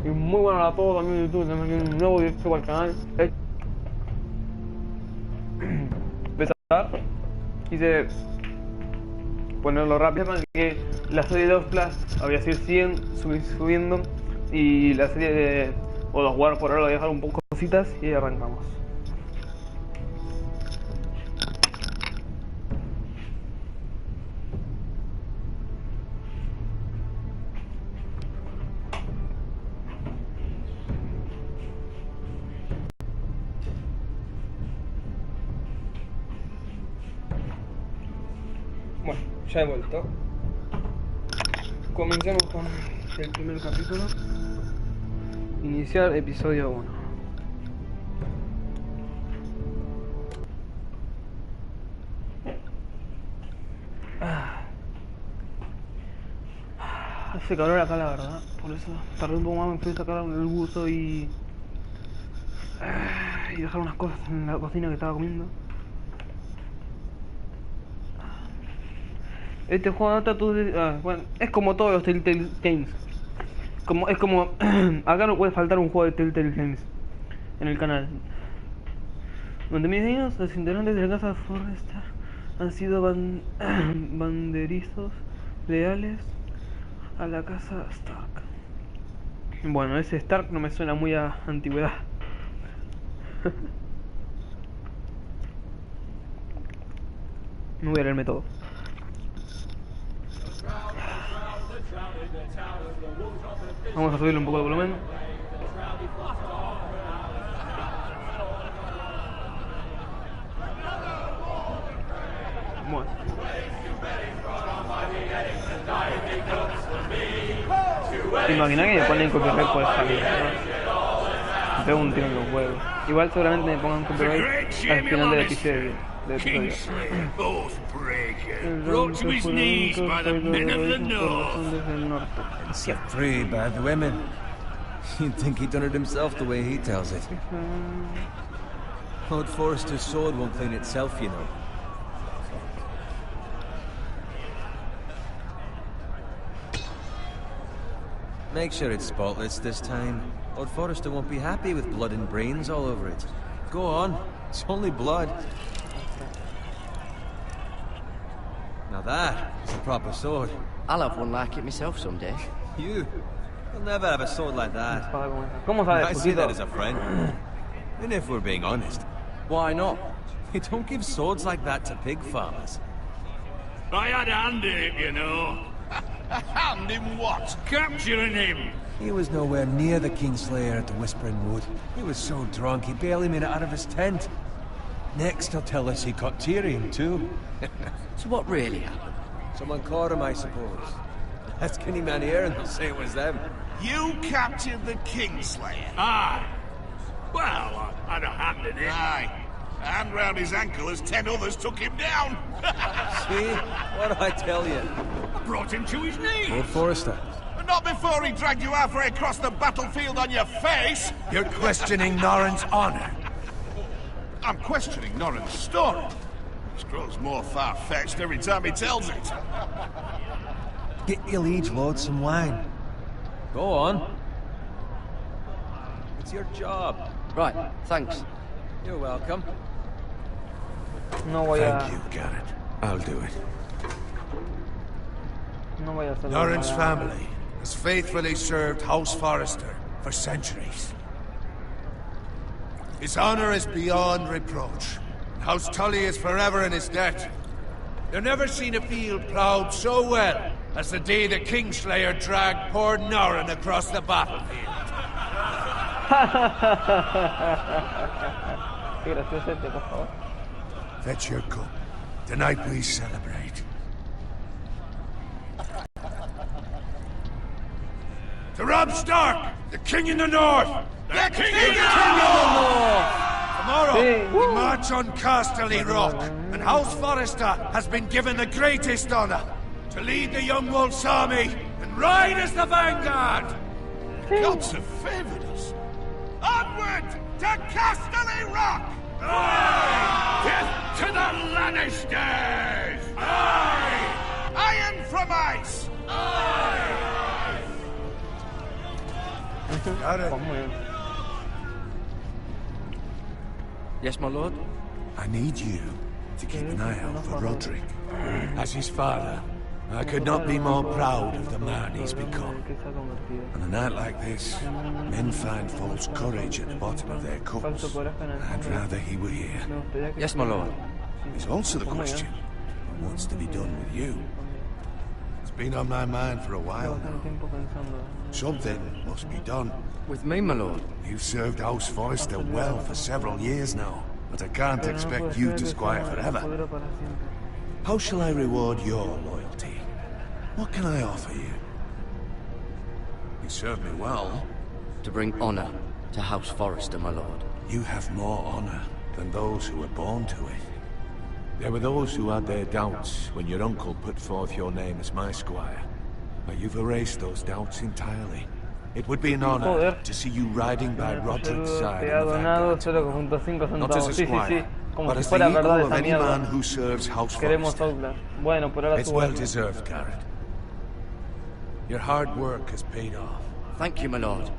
Y muy bueno a todos también en YouTube, también un nuevo directo al canal. Empezar, quise ponerlo rápido para que la serie de 2 Plus había sido 100 subiendo y la serie de God of War por ahora lo voy a dejar un poco cositas y arrancamos. Bueno, ya he vuelto. Comencemos con el primer capítulo. Iniciar episodio 1. Hace calor acá la verdad, por eso tardé un poco más, me fui a sacar el buzo y dejar unas cosas en la cocina que estaba comiendo. Este juego no trata de... bueno, es como todos los Telltale Games. Es como acá no puede faltar un juego de Telltale Games en el canal. Durante mis años, los integrantes de la casa Forrester han sido banderizos leales a la casa Stark. Bueno, ese Stark no me suena muy a antigüedad. No voy a leerme todo. Vamos a subirle un poco de volumen. Bueno. ¿Te imaginas que me ponen copyright por esta vida? Me pego un tiro en los huevos. Igual seguramente me pongan copyright al final del episodio. Set free by the women. You'd think he done it himself the way he tells it. Lord Forrester's sword won't clean itself, you know. Make sure it's spotless this time. Lord Forrester won't be happy with blood and brains all over it. Go on, it's only blood. Now that is a proper sword. I'll have one like it myself someday. You'll never have a sword like that. I see that as a friend. And if we're being honest. Why not? You don't give swords like that to pig farmers. I had a hand in it, you know. A hand in what? Capturing him. He was nowhere near the Kingslayer at the Whispering Wood. He was so drunk he barely made it out of his tent. Next he'll tell us he caught Tyrion too. So what really happened? Someone caught him, I suppose. Ask any man here and they'll say it was them. You captured the Kingslayer? Aye. Well, I had a hand in it. Aye. A hand round his ankle as 10 others took him down. See? What did I tell you? I brought him to his knees. Lord Forrester. But not before he dragged you halfway across the battlefield on your face. You're questioning Norrin's honor. I'm questioning Norrin's story. It grows more far-fetched every time he tells it. Get your liege lord some wine. Go on. It's your job. Right, thanks. You're welcome. No voy a... Thank you, Garrett. I'll do it. No voy a hacer Norrin's nada. family has faithfully served House Forrester for centuries. His honor is beyond reproach. House Tully is forever in his debt. You've never seen a field ploughed so well as the day the Kingslayer dragged poor Norrin across the battlefield. Qué gracioso este, por favor. Fetch your cup. Tonight we celebrate. To Robb Stark, the King in the North! The King in the North! Tomorrow, we march on Casterly Rock, and House Forrester has been given the greatest honor to lead the Young Wolf's army and ride as the vanguard! The gods have favored us. Onward to Casterly Rock! Aye! Death to the Lannisters! Aye! Iron from ice! Aye! Got it. Pues muy bien. Yes, my lord? I need you to keep an eye out for Roderick. As his father, I could not be more proud of the man he's become. On a night like this, men find false courage at the bottom of their cups. I'd rather he were here. Yes, my lord. There's also the question of what's to be done with you. It's been on my mind for a while now. Something must be done. With me, my lord? You've served House Forrester well for several years now, but I can't expect you to squire forever. How shall I reward your loyalty? What can I offer you? You served me well. To bring honor to House Forrester, my lord. You have more honor than those who were born to it. There were those who had their doubts when your uncle put forth your name as my squire. But you've erased those doubts entirely. It would be an honor to see you riding by Roderick's side Te in ha the donado vanguard. 0,5 Not as centavos. a Sí, sí, sí. squire, Como but si as the fuera verdad equal of esa any man mierda. who serves House Queremos Forrester. Outlaw. Bueno, por ahora It's tú. well deserved, Garrett. Your hard work has paid off. Thank you, my lord.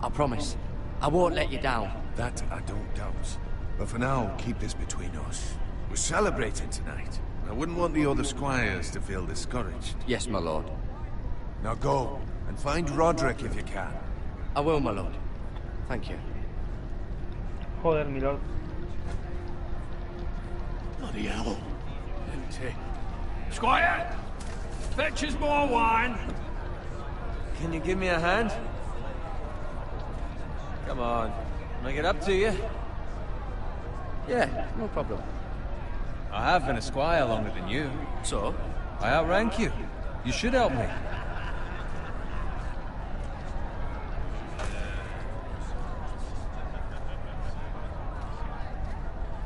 I promise. I won't let you down. That I don't doubt. But for now, keep this between us. We're celebrating tonight. I wouldn't want the other squires to feel discouraged. Yes, my lord. Now go, and find Roderick if you can. I will, my lord. Thank you. Joder, mi lord. Bloody hell. Empty. Squire! Fetch us more wine. Can you give me a hand? Come on. Make it up to you. Yeah, no problem. I have been a squire longer than you. So? I outrank you. You should help me.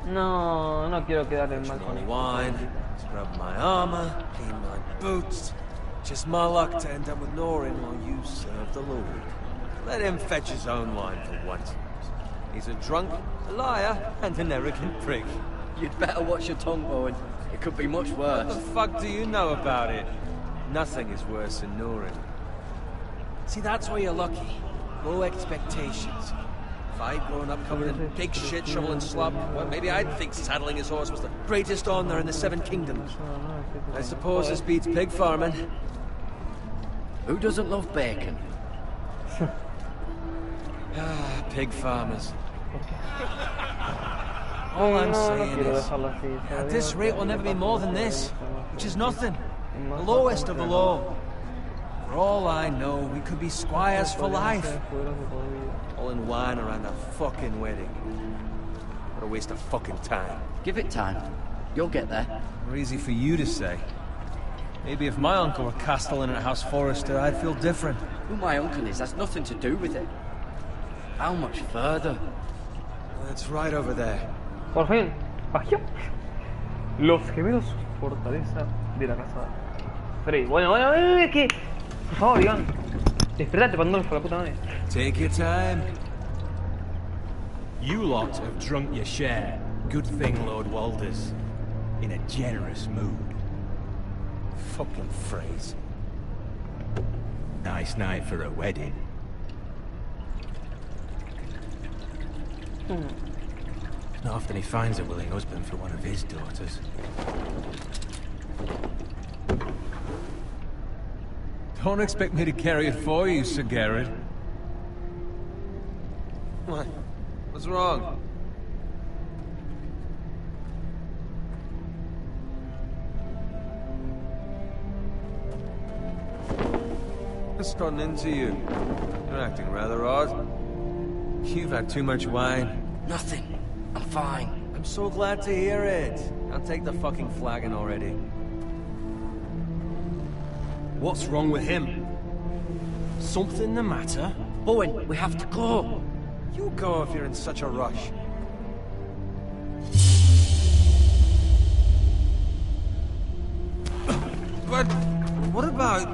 No, no quiero quedar en mal con More wine, scrub my armor, clean my boots. Just my luck to end up with Norin while you serve the Lord. Let him fetch his own wine for once. He's a drunk, a liar, and an arrogant prick. You'd better watch your tongue, Bowen. It could be much What the worse. fuck do you know about it? Nothing is worse than Norin. See, that's why you're lucky. Low expectations. If I'd grown up covered in pig shit, shovel and slop, well, maybe I'd think saddling his horse was the greatest honor in the Seven Kingdoms. I suppose this beats pig farming. Who doesn't love bacon? Ah, pig farmers. All I'm saying is, at this rate we'll never be more than this, which is nothing. The lowest of the low. For all I know, we could be squires for life. All in wine around a fucking wedding. What a waste of fucking time. Give it time. You'll get there. More easy for you to say. Maybe if my uncle were castellan at House Forrester, I'd feel different. Who my uncle is has nothing to do with it. How much further? It's right over there. Por fin, Bagio. Los gemelos fortaleza de la casa Frey. Bueno, es que... Por favor, Iván. Despertate, Pandolfo, la puta madre. Take your time. You lot have drunk your share. Good thing Lord Walder's in a generous mood. Fucking phrase. Nice night for a wedding. Not often he finds a willing husband for one of his daughters. Don't expect me to carry it for you, Sir Garrett. What? What's wrong? What's gotten into you? You're acting rather odd. You've had too much wine. Nothing. I'm fine. I'm so glad to hear it. I'll take the fucking flagon already. What's wrong with him? Something the matter? Bowen, we have to go. You go if you're in such a rush. But what about...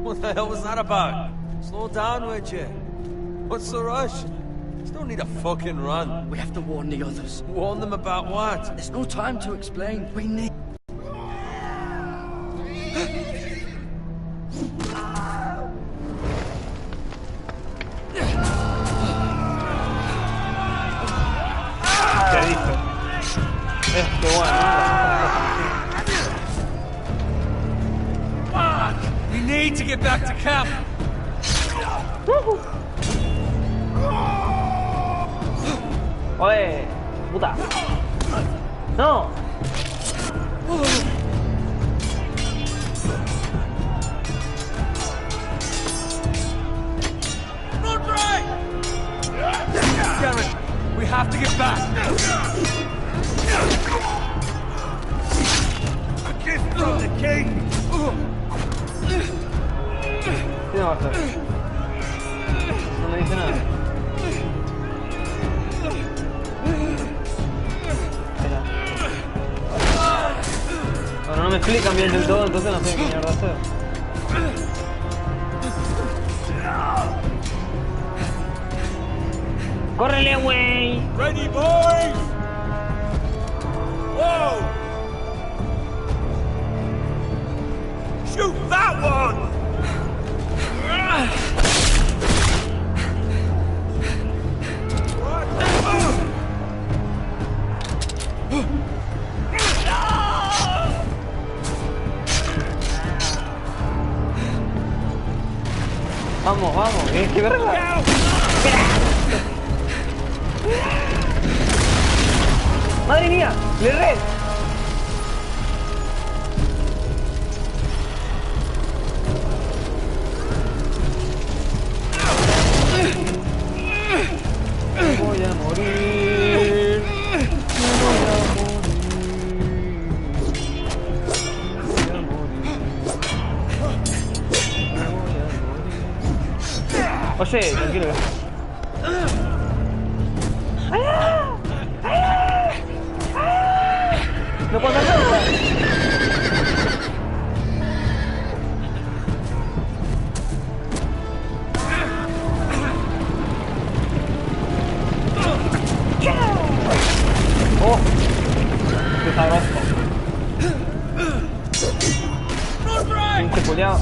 What the hell was that about? Slow down, would you? What's the rush? There's no need to fucking run. We have to warn the others. Warn them about what? There's no time to explain. We need... Qué bueno. We need to get back to camp. Oye, puta. No. Garrett, we have to get back. A gift from the king. ¿Qué no va a hacer? No me dice nada. Espera. Bueno, no me explican bien del todo, entonces no sé qué mierda hacer. ¡Córrele, güey! Ready, boys! Whoa! Shoot that one! Vamos, vamos, qué verga. ¡Madre mía! ¡Le erré! Me voy a morir. Me voy a morir. Oye, tranquilo. No puedo hacer nada. Oh, qué sabroso. Pinche culiao.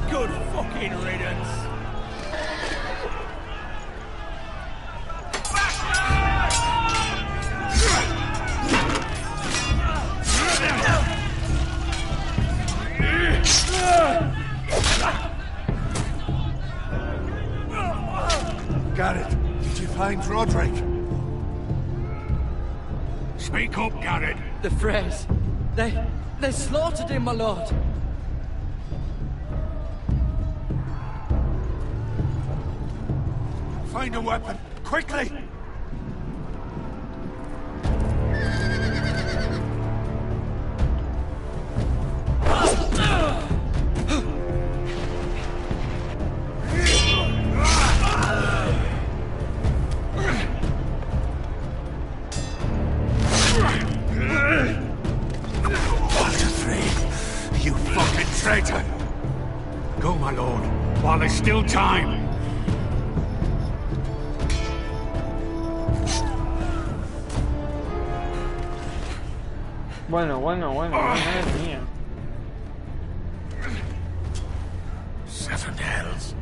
Good fucking riddance. Garrett, did you find Roderick? Speak up, Garrett. The Freys. They slaughtered him, my lord. Find a weapon, quickly! You fucking traitor! Go, my lord, while there's still time. Bueno, madre mía. Seven hells.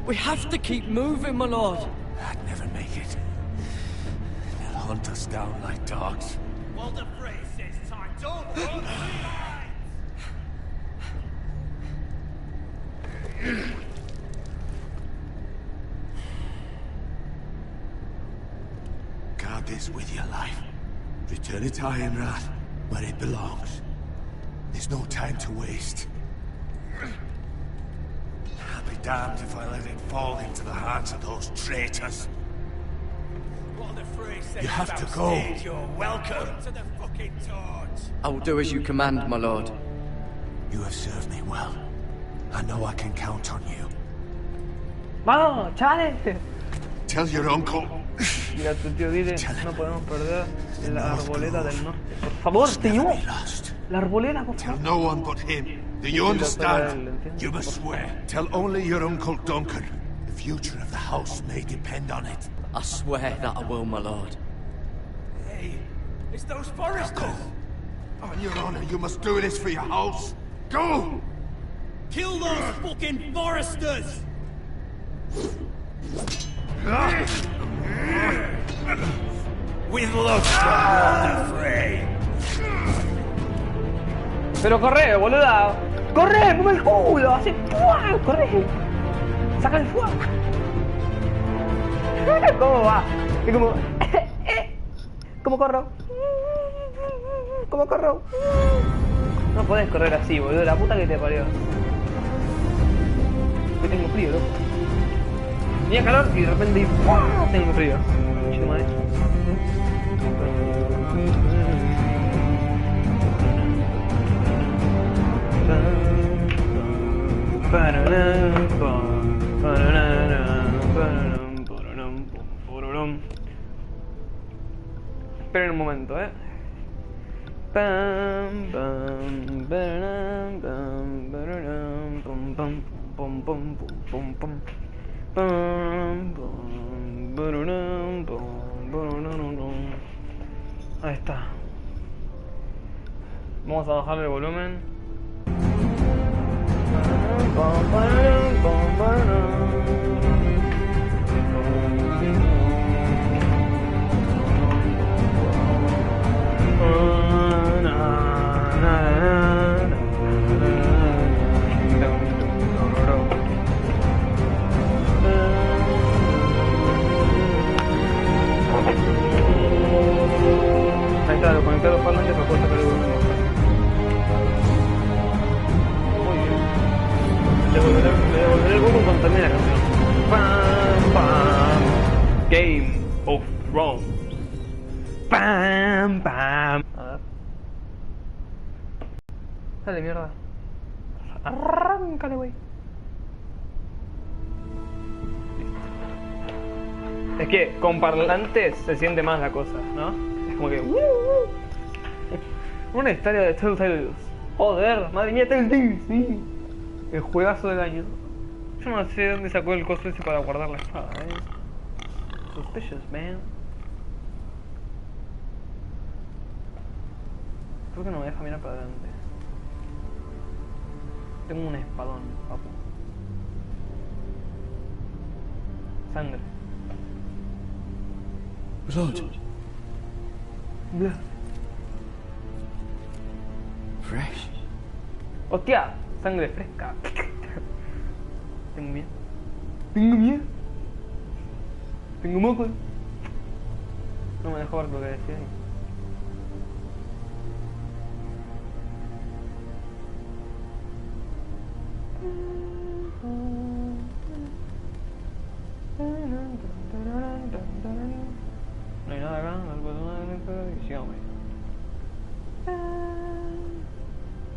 We have to keep moving, my lord. I'd never make it. They'll hunt us down like dogs. Well, the Frey says time. Don't run. Guard this with your life. Return it to Ironrath, where it belongs. There's no time to waste. I'll be damned if I let it fall into the hands of those traitors. What the Frey says You have about to go. stage, you're welcome to the fucking torch. I will do as you command, my lord. You have served me well. I know I can count on you. ¡Vamos, chavales! Tell your uncle. Mira, tu tío dile, no podemos perder la arboleda del norte. Por favor, señor. La arboleda, por Tell favor. no one but him. Do you understand? You must swear. Tell only your uncle Duncan. The future of the house may depend on it. I swear that I will, my lord. Hey, it's those foresters. On your honor, you must do this for your house. Go! Kill those fucking foresters! With love from Frey. Pero corre, boluda. Corre, como el culo. Hace ¡pua! Corre. Saca el fuego. ¿Cómo va? Es como ¿cómo corro? ¿Cómo corro? No podés correr así, boludo. La puta que te parió. Yo tengo frío, loco. Tenía calor y de repente ¡pua! Tengo frío. Chido madre. Esperen un momento, Ahí está. Vamos a bajar el volumen. Ahí está, lo conecté a los parlantes para poder sacar el volumen. Muy bien. Le devolveré el volumen cuando termine la canción. Pam, pam. Game of Thrones. Pam, pam. A ver. Dale, mierda. Arráncale, wey. Es que con parlantes se siente más la cosa, ¿no? Es como que... Una historia de Telltale. Joder, madre mía, Telltale, sí. El juegazo del año. Yo no sé dónde sacó el coso ese para guardar la espada, Suspicious, man. ¿Por qué no me deja mirar para adelante? Tengo un espadón, papu. Sangre. Blood. Blood. Fresh. Hostia, sangre fresca. Tengo miedo. Tengo miedo. Tengo moco. No me dejó ver lo que decía ahí. No hay nada acá, sigamos.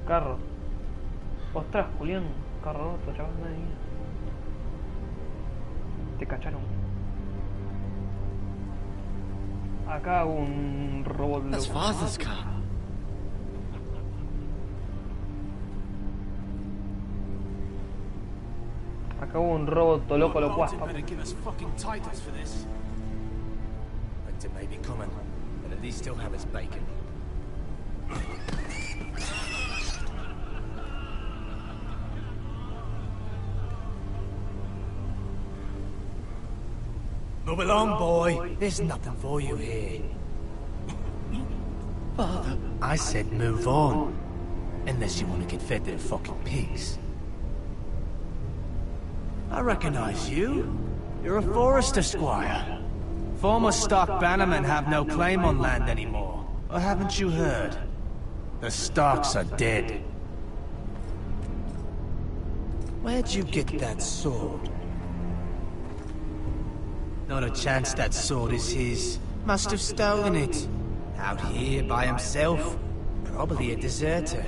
Carro. Ostras, Julián, carro roto, chaval, madre mía. Te cacharon. Acá hubo un robot loco. That's father's car. Acá hubo un robot loco locuaz, papu. Winter may be coming, but at least he'll have his bacon. Move along, boy. There's nothing for you here. Father. I said move on. Unless you want to get fed to the fucking pigs. I recognize you. You're a forester squire. Former stock bannermen have no claim on land anymore. Or haven't you heard? The Starks are dead. Where'd you get that sword? Not a chance that sword is his. Must have stolen it. Out here by himself. Probably a deserter.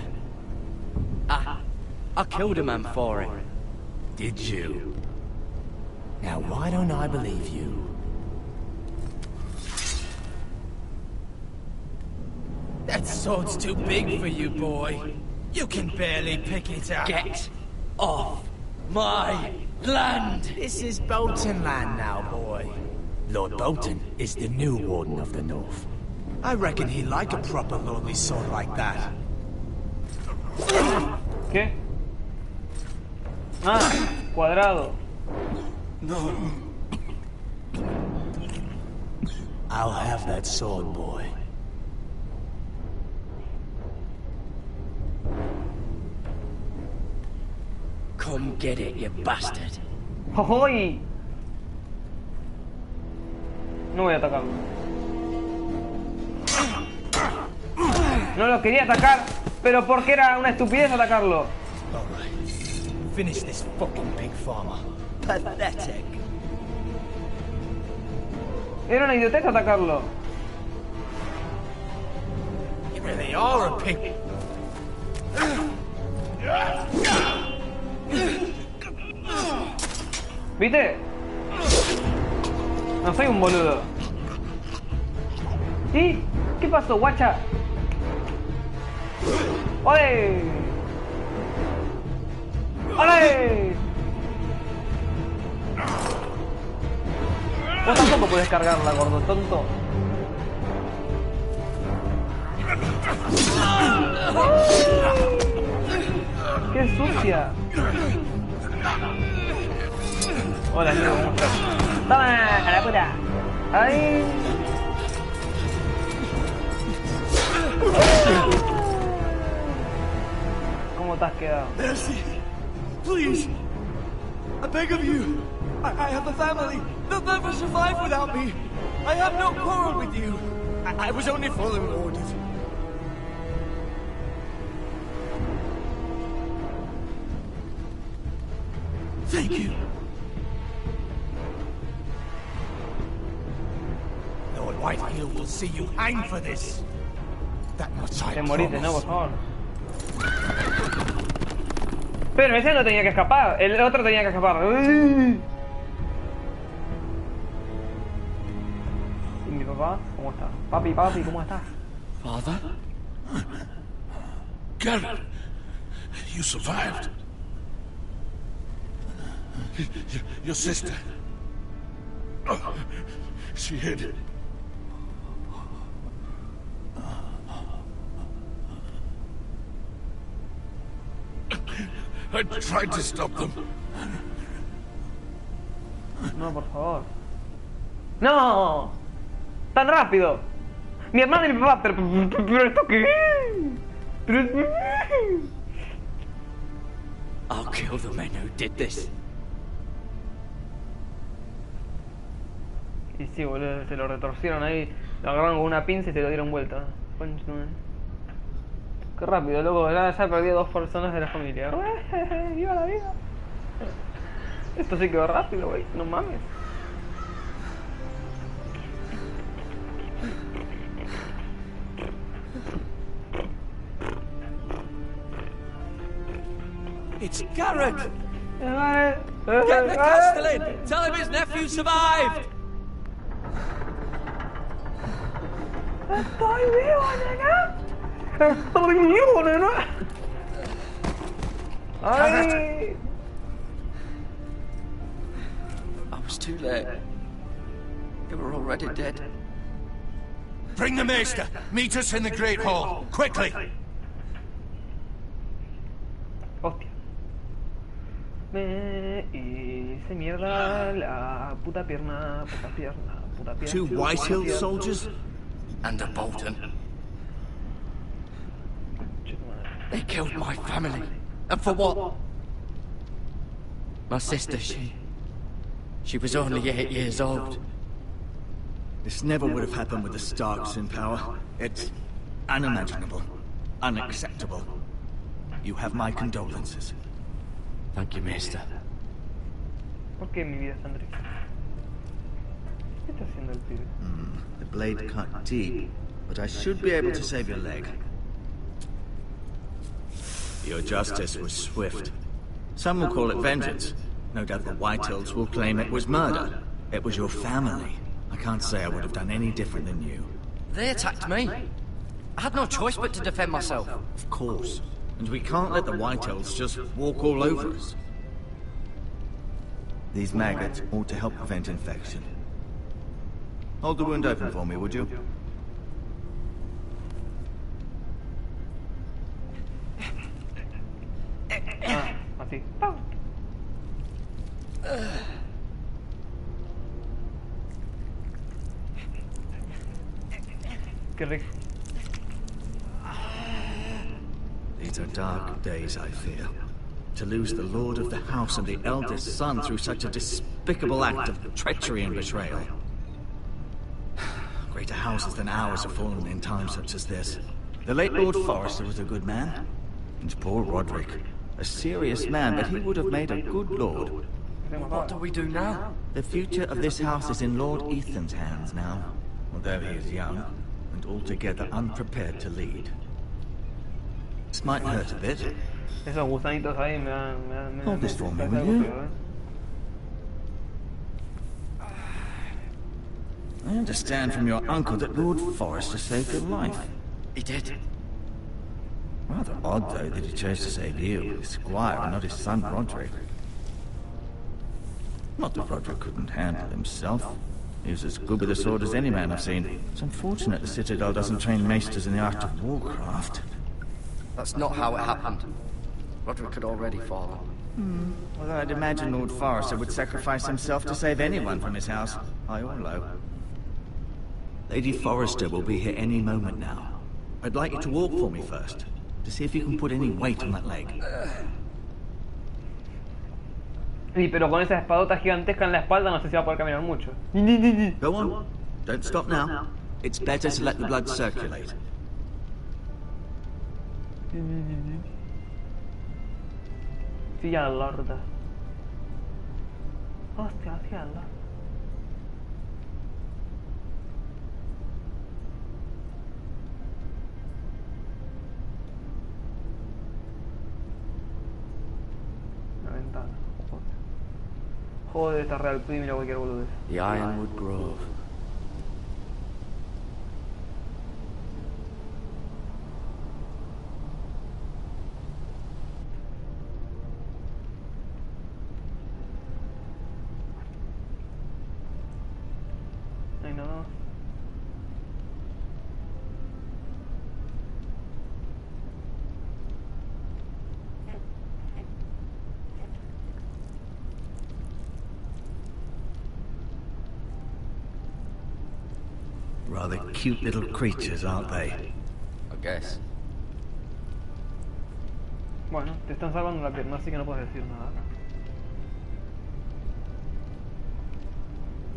I killed a man for it. Did you? Now why don't I believe you? That sword's too big for you, boy. You can barely pick it up. Get off my land! This is Bolton land now, boy. Lord Bolton is the new Warden of the North. I reckon he'd like a proper lordly sword like that. ¿Qué? Ah, cuadrado. No. I'll have that sword, boy. Come get it, you bastard. ¡Jojoy! No voy a atacarlo. No lo quería atacar, pero porque era una estupidez atacarlo. All right. Finish this fucking pig farmer. Pathetic. Era una idiotez atacarlo. You really are a pig. ¿Viste? No soy un boludo. ¿Y? ¿Qué pasó, guacha? ¡Ole! ¡Ole! Vos tampoco podés cargarla, gordo tonto. ¡Qué sucia! Hola, amigo, ¿cómo estás? ¡Toma, a la puta! ¡Ay! ¿Cómo te has quedado? Mercy, please, I beg of you. I have a family. They'll never survive without me. I have no quarrel with you. I was only following orders. Thank you. Lord Whitehill will see you hang for this. That much I Te moriste, promise. no, por favor. Pero ese no tenía que escapar, el otro tenía que escapar. Uy. ¿Y mi papá? ¿Cómo está? Papi, papi, ¿cómo estás? Father? Garrett, you survived. Your sister. Oh, she hid. I tried to stop them. No, por favor. ¡No! ¡Tan rápido! Mi hermana y mi papá, pero ¿esto qué es? Pero... I'll kill the men who did this. Y sí, boludo, se lo retorcieron ahí, lo agarraron con una pinza y se lo dieron vuelta. Qué rápido, loco, ya se ha perdido 2 personas de la familia. ¡Viva la vida! Esto sí quedó rápido, güey, no mames. It's Garrett. Get the castellan! Tell him his nephew survived! ¡Estoy vivo, nena! ¡Estoy vivo, nena! ¡Ay! I was too late. They were already dead. Bring the maester. Meet us in the Great Hall. Quickly. Hostia. Me hice mierda la puta pierna, puta pierna, puta pierna. Two Whitehill soldiers? And a Bolton. They killed my family. And for what? My sister, she was only 8 years old. This never would have happened with the Starks in power. It's unimaginable. Unacceptable. You have my condolences. Thank you, Maester. ¿Por qué mi vida es tan triste? ¿Qué está haciendo el pibe? The blade cut deep, but I should be able to save your leg. Your justice was swift. Some will call it vengeance. No doubt the Whitehills will claim it was murder. It was your family. I can't say I would have done any different than you. They attacked me. I had no choice but to defend myself. Of course. And we can't let the Whitehills just walk all over us. These maggots ought to help prevent infection. Hold the wound open for me, would you? Ah, así. ¡Pam! Qué rico. These are dark days, I fear. To lose the lord of the house and the eldest son through such a despicable act of treachery and betrayal. Greater houses than ours have fallen in times such as this. The late Lord Forrester was a good man. And poor Roderick. A serious man, but he would have made a good lord. What do we do now? The future of this house is in Lord Ethan's hands now. Although he is young, and altogether unprepared to lead. This might hurt a bit. Esos gusanitos ahí me Hold this for me, me- will you? I understand from your uncle that Lord Forrester saved your life. He did. Rather odd, though, that he chose to save you, his squire, and not his son Roderick. Not that Roderick couldn't handle himself. He was as good with a sword as any man I've seen. It's unfortunate the Citadel doesn't train maesters in the art of warcraft. That's not how it happened. Roderick had already fallen. Although I'd imagine Lord Forrester would sacrifice himself to save anyone from his house, high or low. Lady Forrester will be here any moment now. I'd like you to walk for me first, to see if you can put any weight on that leg. Sí, pero con esa espadota gigantesca en la espalda no sé si va a poder caminar mucho. Go on. Don't stop now. It's better to let the blood circulate. Silla lorda. Hostia, silla lorda. Una ventana. Joder, está real mira cualquier boludez. The Ironwood Grove. Ay, no. Rather cute little creatures, aren't they? I guess. Bueno, te están salvando la pierna, así que no puedes decir nada.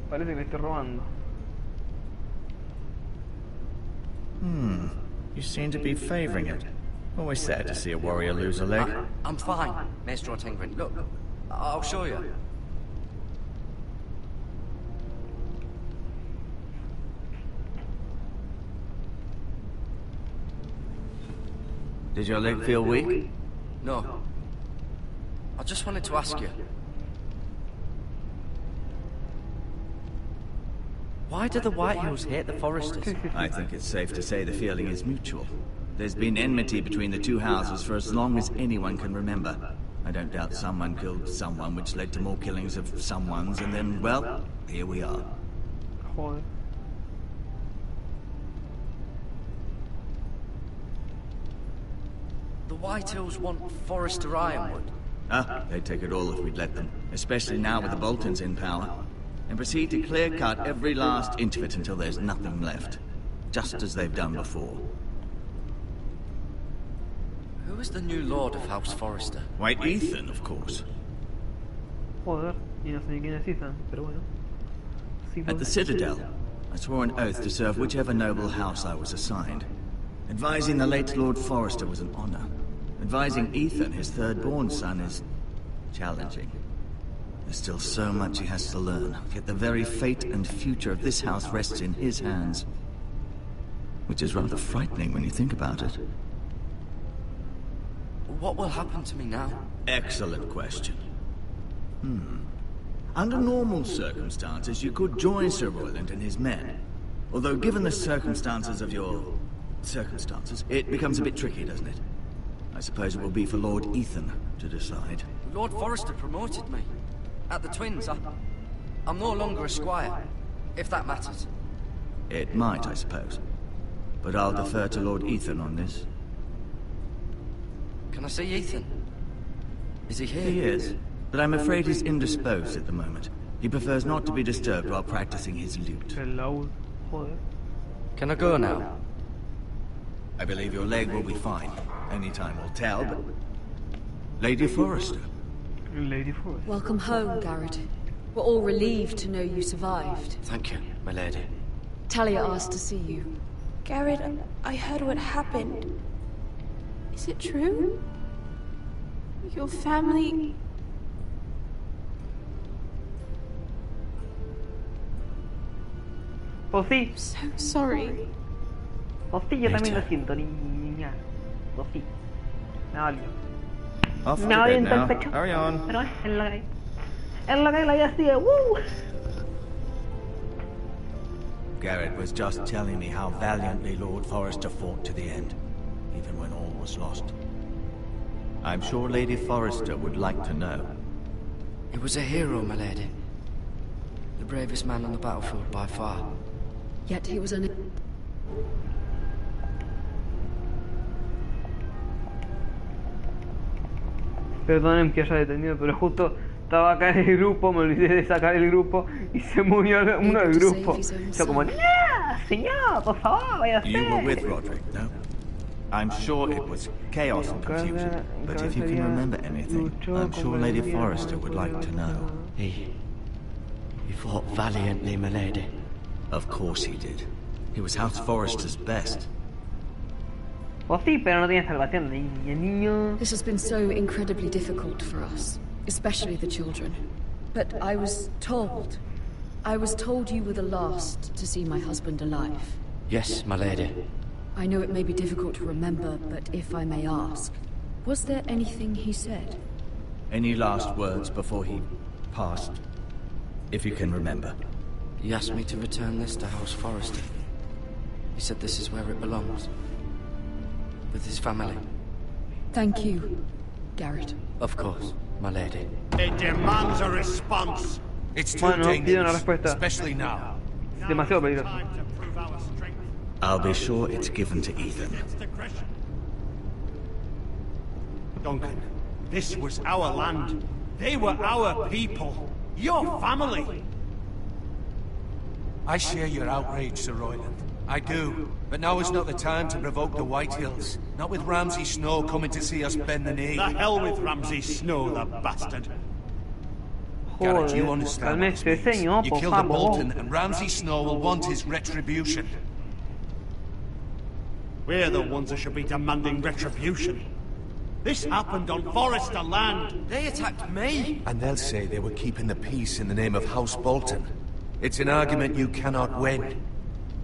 Parece que le estoy robando. You seem to be favoring it. Always sad to see a warrior lose a leg. I'm fine, Maestro Tingrin. Look, I'll show you. Did your leg feel weak? No. I just wanted to ask you. Why do the Whitehills hate the Foresters? I think it's safe to say the feeling is mutual. There's been enmity between the two houses for as long as anyone can remember. I don't doubt someone killed someone, which led to more killings of someones, and then, well, here we are. Joder. The Whitehills want Forrester Ironwood. They'd take it all if we'd let them, especially now with the Boltons in power, and proceed to clear-cut every last inch of it until there's nothing left, just as they've done before. Who is the new Lord of House Forrester? White Ethan, of course. Joder, y no sé ni quién es Ethan, pero bueno. Sí, At the Citadel, I swore an oath to serve whichever noble house I was assigned. Advising the late Lord Forrester was an honor. Advising Ethan, his third-born son, is challenging. There's still so much he has to learn, yet the very fate and future of this house rests in his hands. Which is rather frightening when you think about it. What will happen to me now? Excellent question. Under normal circumstances, you could join Sir Royland and his men. Although given the circumstances of your... circumstances, it becomes a bit tricky, doesn't it? I suppose it will be for Lord Ethan to decide. Lord Forrester promoted me. At the Twins, I'm no longer a squire, if that matters. It might, I suppose. But I'll defer to Lord Ethan on this. Can I see Ethan? Is he here? He is. but I'm afraid he's indisposed at the moment. He prefers not to be disturbed while practicing his lute. Hello. Joder. Can I go now? I believe your leg will be fine. Only time will tell, but... Lady Forrester. Lady Forrester. Welcome home, Garrett. We're all relieved to know you survived. Thank you, my lady. Talia asked to see you. Garrett, I heard what happened. Is it true? Your family... Pues sí. So sorry. Pues sí, yo también lo siento, niña. Pues sí. Me valió. Off to Me bed aviento el now. pecho. Hurry on. Pero es lo que hay. Es lo que hay, la vida sigue. ¡Woo! Garrett was just telling me how valiantly Lord Forrester fought to the end, even when all was lost. I'm sure Lady Forrester would like to know. He was a hero, my lady. The bravest man on the battlefield by far. Yet he was an... Perdonen que haya detenido, pero justo estaba acá en el grupo, me olvidé de sacar el grupo y se murió uno del grupo. Yo como, ¡no! Señor, por favor, vaya a You were with Roderick, no? I'm sure it was chaos and confusion, but if you can remember anything, I'm sure Lady Forrester would like to know. He fought valiantly, my lady. Of course he did. He was House Forrester's best. Pues sí, pero no tiene salvación, niño. This has been so incredibly difficult for us, especially the children. But I was told you were the last to see my husband alive. Yes, my lady. I know it may be difficult to remember, but if I may ask, was there anything he said? Any last words before he passed? If you can remember. He asked me to return this to House Forrester. He said this is where it belongs. With his family. Thank you, Garrett. Of course, my lady. It demands a response. It's too Bueno, pide una dangerous, respuesta. especially now. Demasiado peligroso. Time to prove our strength. I'll be sure it's given to Ethan. Duncan, this was our land. They were our people. Your family. I share your outrage, Sir Royland. I do. But now is not the time to provoke the White Hills. Not with Ramsay Snow coming to see us bend the knee. The hell with Ramsay Snow, the bastard. Garrett, you Joder, understand what cálmese, this means. señor, You por killed a favor. Bolton, and Ramsay Snow will want his retribution. We're the ones that should be demanding retribution. This happened on Forrester land. They attacked me! And they'll say they were keeping the peace in the name of House Bolton. It's an argument you cannot win.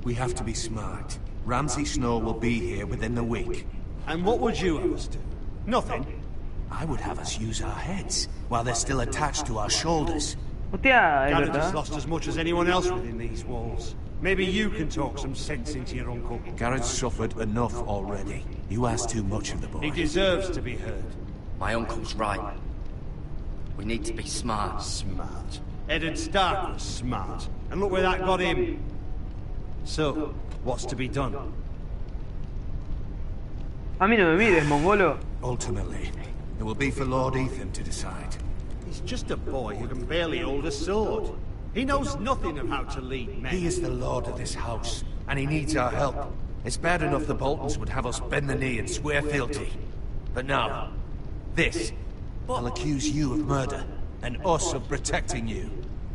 We have to be smart. Ramsay Snow will be here within the week. And what would you have us do? Nothing. I would have us use our heads, while they're still attached to our shoulders. Hostia, es Garrett has verdad. lost as much as anyone else within these walls. Maybe you can talk some sense into your uncle. Garrett's suffered enough already. You ask too much of the He boy. deserves to be heard. My uncle's right. We need to be smart. Smart. Eddard Stark was smart. And look where that got him. So, what's to be done? A mí no me mires, mongolo. Ultimately, it will be for Lord Ethan to decide. He's just a boy who can barely hold a sword. He knows nothing of how to lead men. He is the lord of this house, and he needs our help. It's bad enough the Boltons would have us bend the knee and swear fealty. But now, this, I'll accuse you of murder, and us of protecting you.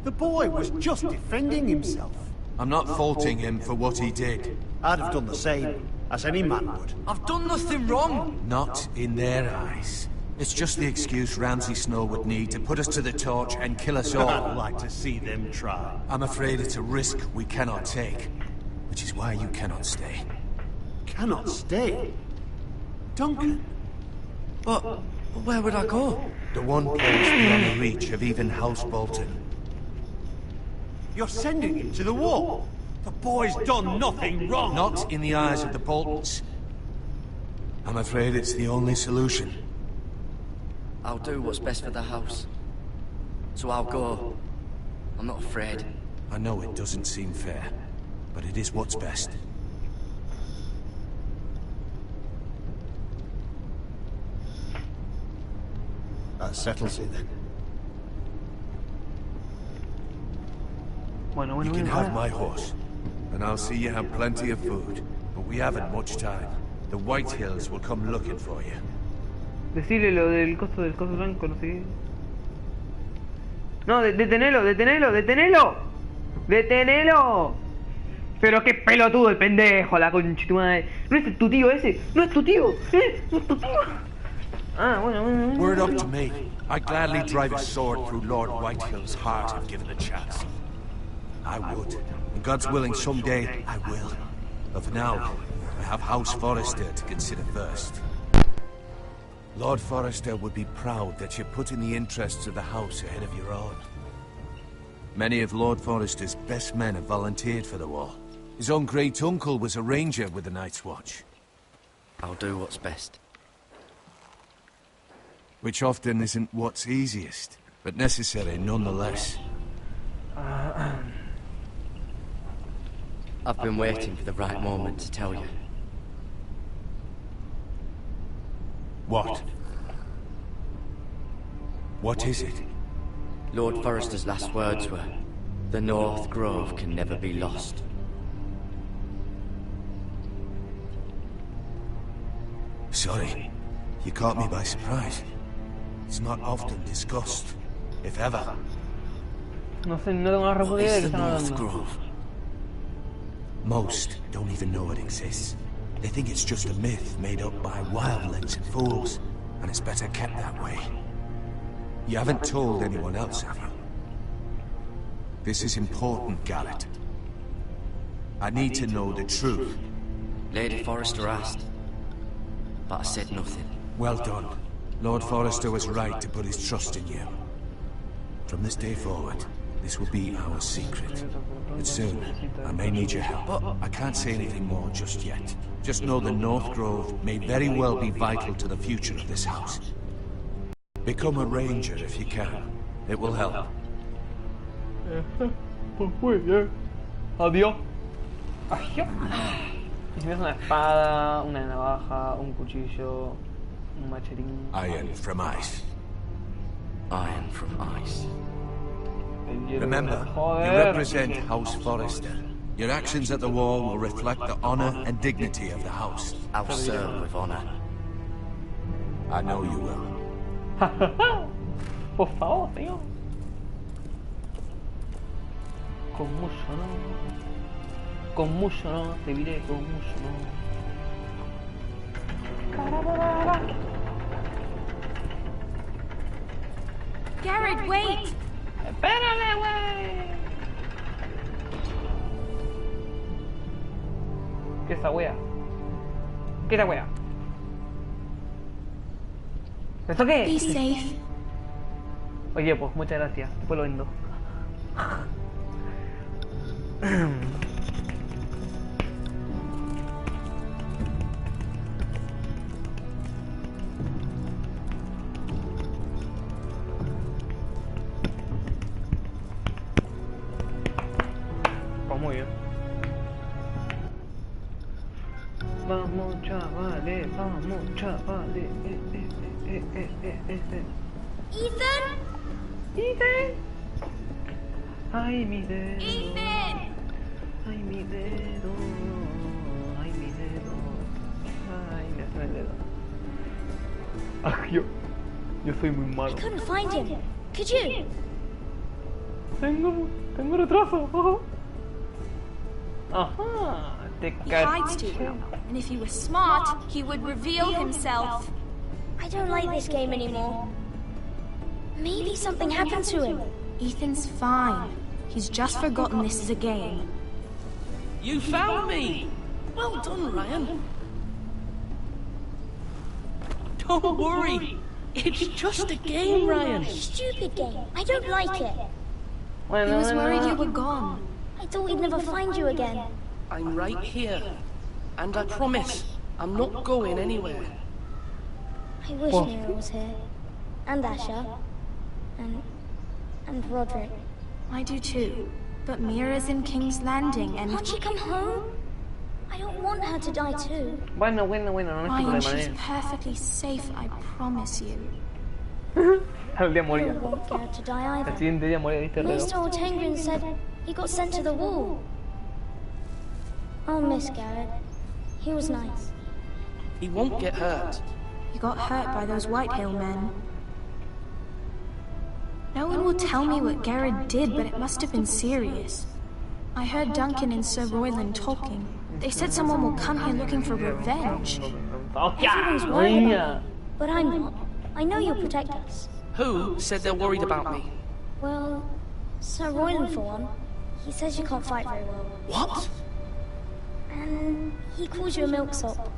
The boy was just defending himself. I'm not faulting him for what he did. I'd have done the same, as any man would. I've done nothing wrong! Not in their eyes. It's just the excuse Ramsay Snow would need to put us to the torch and kill us all. I'd like to see them try. I'm afraid it's a risk we cannot take, which is why you cannot stay. Cannot stay. Duncan. But where would I go? The one place beyond the reach of even House Bolton. You're sending him to the war. The boy's done nothing wrong. Not in the eyes of the Boltons. I'm afraid it's the only solution. I'll do what's best for the house. So I'll go. I'm not afraid. I know it doesn't seem fair, but it is what's best. That settles it then. Bueno, You can bueno. have my horse, and I'll see you have plenty of food. But we haven't much time. The White Hills will come looking for you. Decirle lo del costo blanco, no sé qué. No, detenelo. Pero qué pelotudo el pendejo, la concha de tu madre. ¿No es tu tío ese? ¿No es tu tío? ¿No es tu tío? Ah, bueno. Were it up to me, I'd gladly drive a sword through Lord Whitehill's heart if given the chance. I would. And God's willing, someday I will. But for now, I have House Forrester to consider first. Lord Forrester would be proud that you're putting the interests of the house ahead of your own. Many of Lord Forrester's best men have volunteered for the war. His own great-uncle was a ranger with the Night's Watch. I'll do what's best. Which often isn't what's easiest, but necessary nonetheless. I've been waiting for the right moment to tell you. What? What is it? Lord Forrester's last words were, "The North Grove can never be lost." Sorry, you caught me by surprise. It's not often discussed, if ever. No sé, no tengo la What repudia de is que the están North hablando. Grove? Most don't even know it exists. They think it's just a myth made up by wildlings and fools, and it's better kept that way. You haven't told anyone else, have you? This is important, Garrett. I need to know the truth. Lady Forrester asked, but I said nothing. Well done. Lord Forrester was right to put his trust in you. From this day forward, this will be our secret. But soon, I may need your help. But I can't say anything more just yet. Just know the North Grove may very well be vital to the future of this house. Become a ranger if you can. It will help. Pues muy bien. Adiós. Adiós. Y si ves una espada, una navaja, un cuchillo, un machetín. Iron from ice. Iron from ice. El hielo Remember, de- you Joder. represent House Forrester. Your actions at the war will reflect the honor and dignity of the house. I'll serve with honor. I know you will. Por favor, señor. Con mucho no. Con mucho no. Te diré con mucho no. Garrett, wait! ¡Espérale, güey! ¿Qué es esa wea? ¿Qué es esa wea? ¿Esto qué Be es? safe. Oye, pues muchas gracias. Después lo vendo. Pues muy bien. Vamos, chavales, vamos, chavales. Ethan? Ethan. Ay, mi dedo. Ethan! Ay, mi dedo. Ay, mi dedo. Ay, me hace el dedo. Ay, yo soy muy malo. Couldn't find him. Could you? Tengo retraso. Ajá. Te He hides too caché. well, and if he was smart, he would reveal himself. I don't like this game anymore. Maybe something happened to him. Ethan's fine. He's just forgotten this is a game. You found me! Well done, Ryan. Don't worry. It's just a game, Ryan. Stupid game. I don't like it. Bueno, He was bueno, worried you bueno. were gone. I thought we'd never find you again. I'm right here. And I promise, I'm not going anywhere. I wish Well- Mira was here. And Asher. And Roderick. I do too. But Mira's in King's Landing, and Can't she come home? I don't want her to die too. Bueno, no es tu Ryan, problema, she's perfectly safe, I promise you. El día I moría. don't want Garrett to die El either. siguiente día moría, viste el reloj. Maester Ortengryn said he got sent to the wall. I'll miss Garrett. He was nice. He won't get hurt. He got hurt by those Whitehill men. No one will tell me what Garrett did, but it must have been serious. I heard Duncan and Sir Royland talking. They said someone will come here looking for revenge. Everyone's worried about me, but I'm not. I know you'll protect us. Who said they're worried about me? Well, Sir Royland for one. He says you can't fight very well. What? And he calls you a milksop.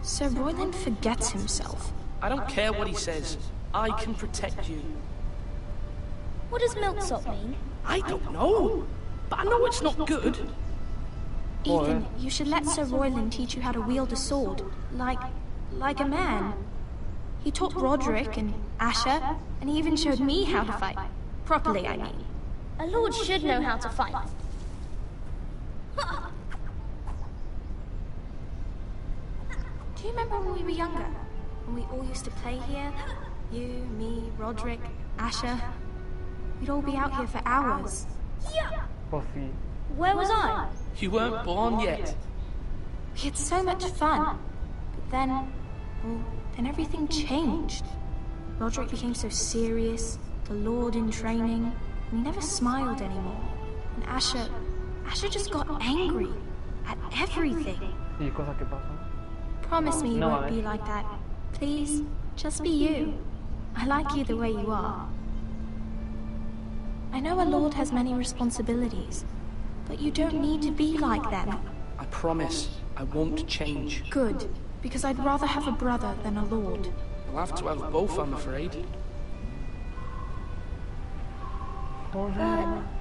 Sir Royland forgets himself. I don't care what he says. I can protect you. What does milksop mean? I don't know, but I know it's not good. Ethan, you should let Sir Royland teach you how to wield a sword, like a man. He taught Roderick and Asher, and he even showed me how to fight. Properly, I mean. A lord should know how to fight. Do you remember when we were younger? When we all used to play here? You, me, Roderick, Asher. We'd all be out here for hours. Where was I? You weren't born yet. We had so much fun. But then everything changed. Roderick became so serious, the Lord in training, and he never smiled anymore. And Asher just got angry at everything. Promise me you won't be like that. Please, just be you. I like you the way you are. I know a lord has many responsibilities, but you don't need to be like them. I promise I won't change. Good, because I'd rather have a brother than a lord. I'll have to have both, I'm afraid.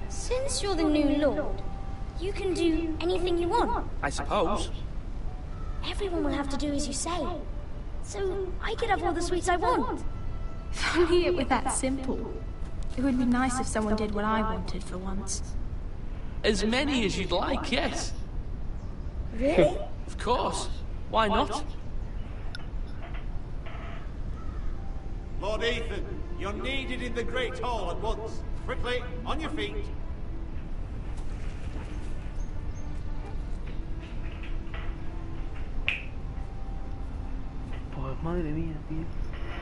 Since you're the new lord, you can do anything you want. I suppose. Everyone will have to do as you say. So I could have all the sweets I want. If only it were that simple. It would be nice if someone did what I wanted for once. As many as you'd like, yes. Really? Of course. Why not? Lord Ethan, you're needed in the Great Hall at once. Quickly, on your feet.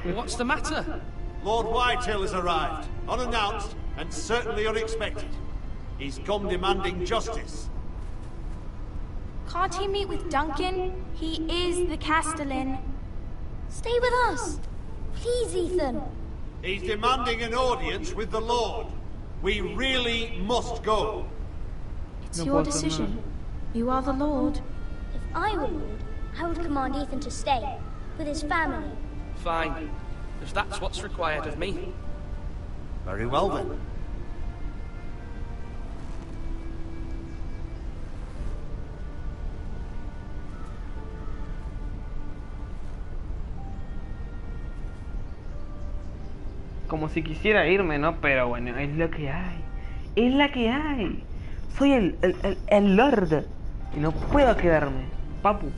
What's the matter? Lord Whitehill has arrived, unannounced and certainly unexpected. He's come demanding justice. Can't he meet with Duncan? He is the Castellan. Stay with us. Please, Ethan. He's demanding an audience with the Lord. We really must go. It's your decision. You are the Lord. If I were lord, I would command Ethan to stay, with his family. Fine. If that's what's required of me. Very well then. Como si quisiera irme, ¿no? Pero bueno, es lo que hay. Es la que hay. Soy el Lord. Y no puedo quedarme. Papu.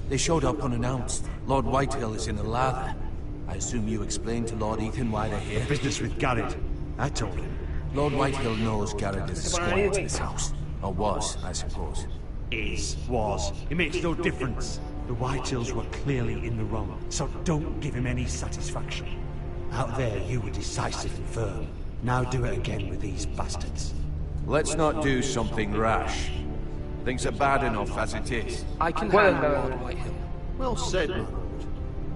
They showed up unannounced. Lord Whitehill is in a lather. I assume you explained to Lord Ethan why they're here? Business with Garrett. I told him. Lord Whitehill knows Garrett is the squire to this house. Or was, I suppose. Was. It makes no difference. The Whitehills were clearly in the wrong, so don't give him any satisfaction. Out there, you were decisive and firm. Now do it again with these bastards. Let's not do something rash. Things are bad enough as it is. I can handle Lord Whitehill. Well said, my lord.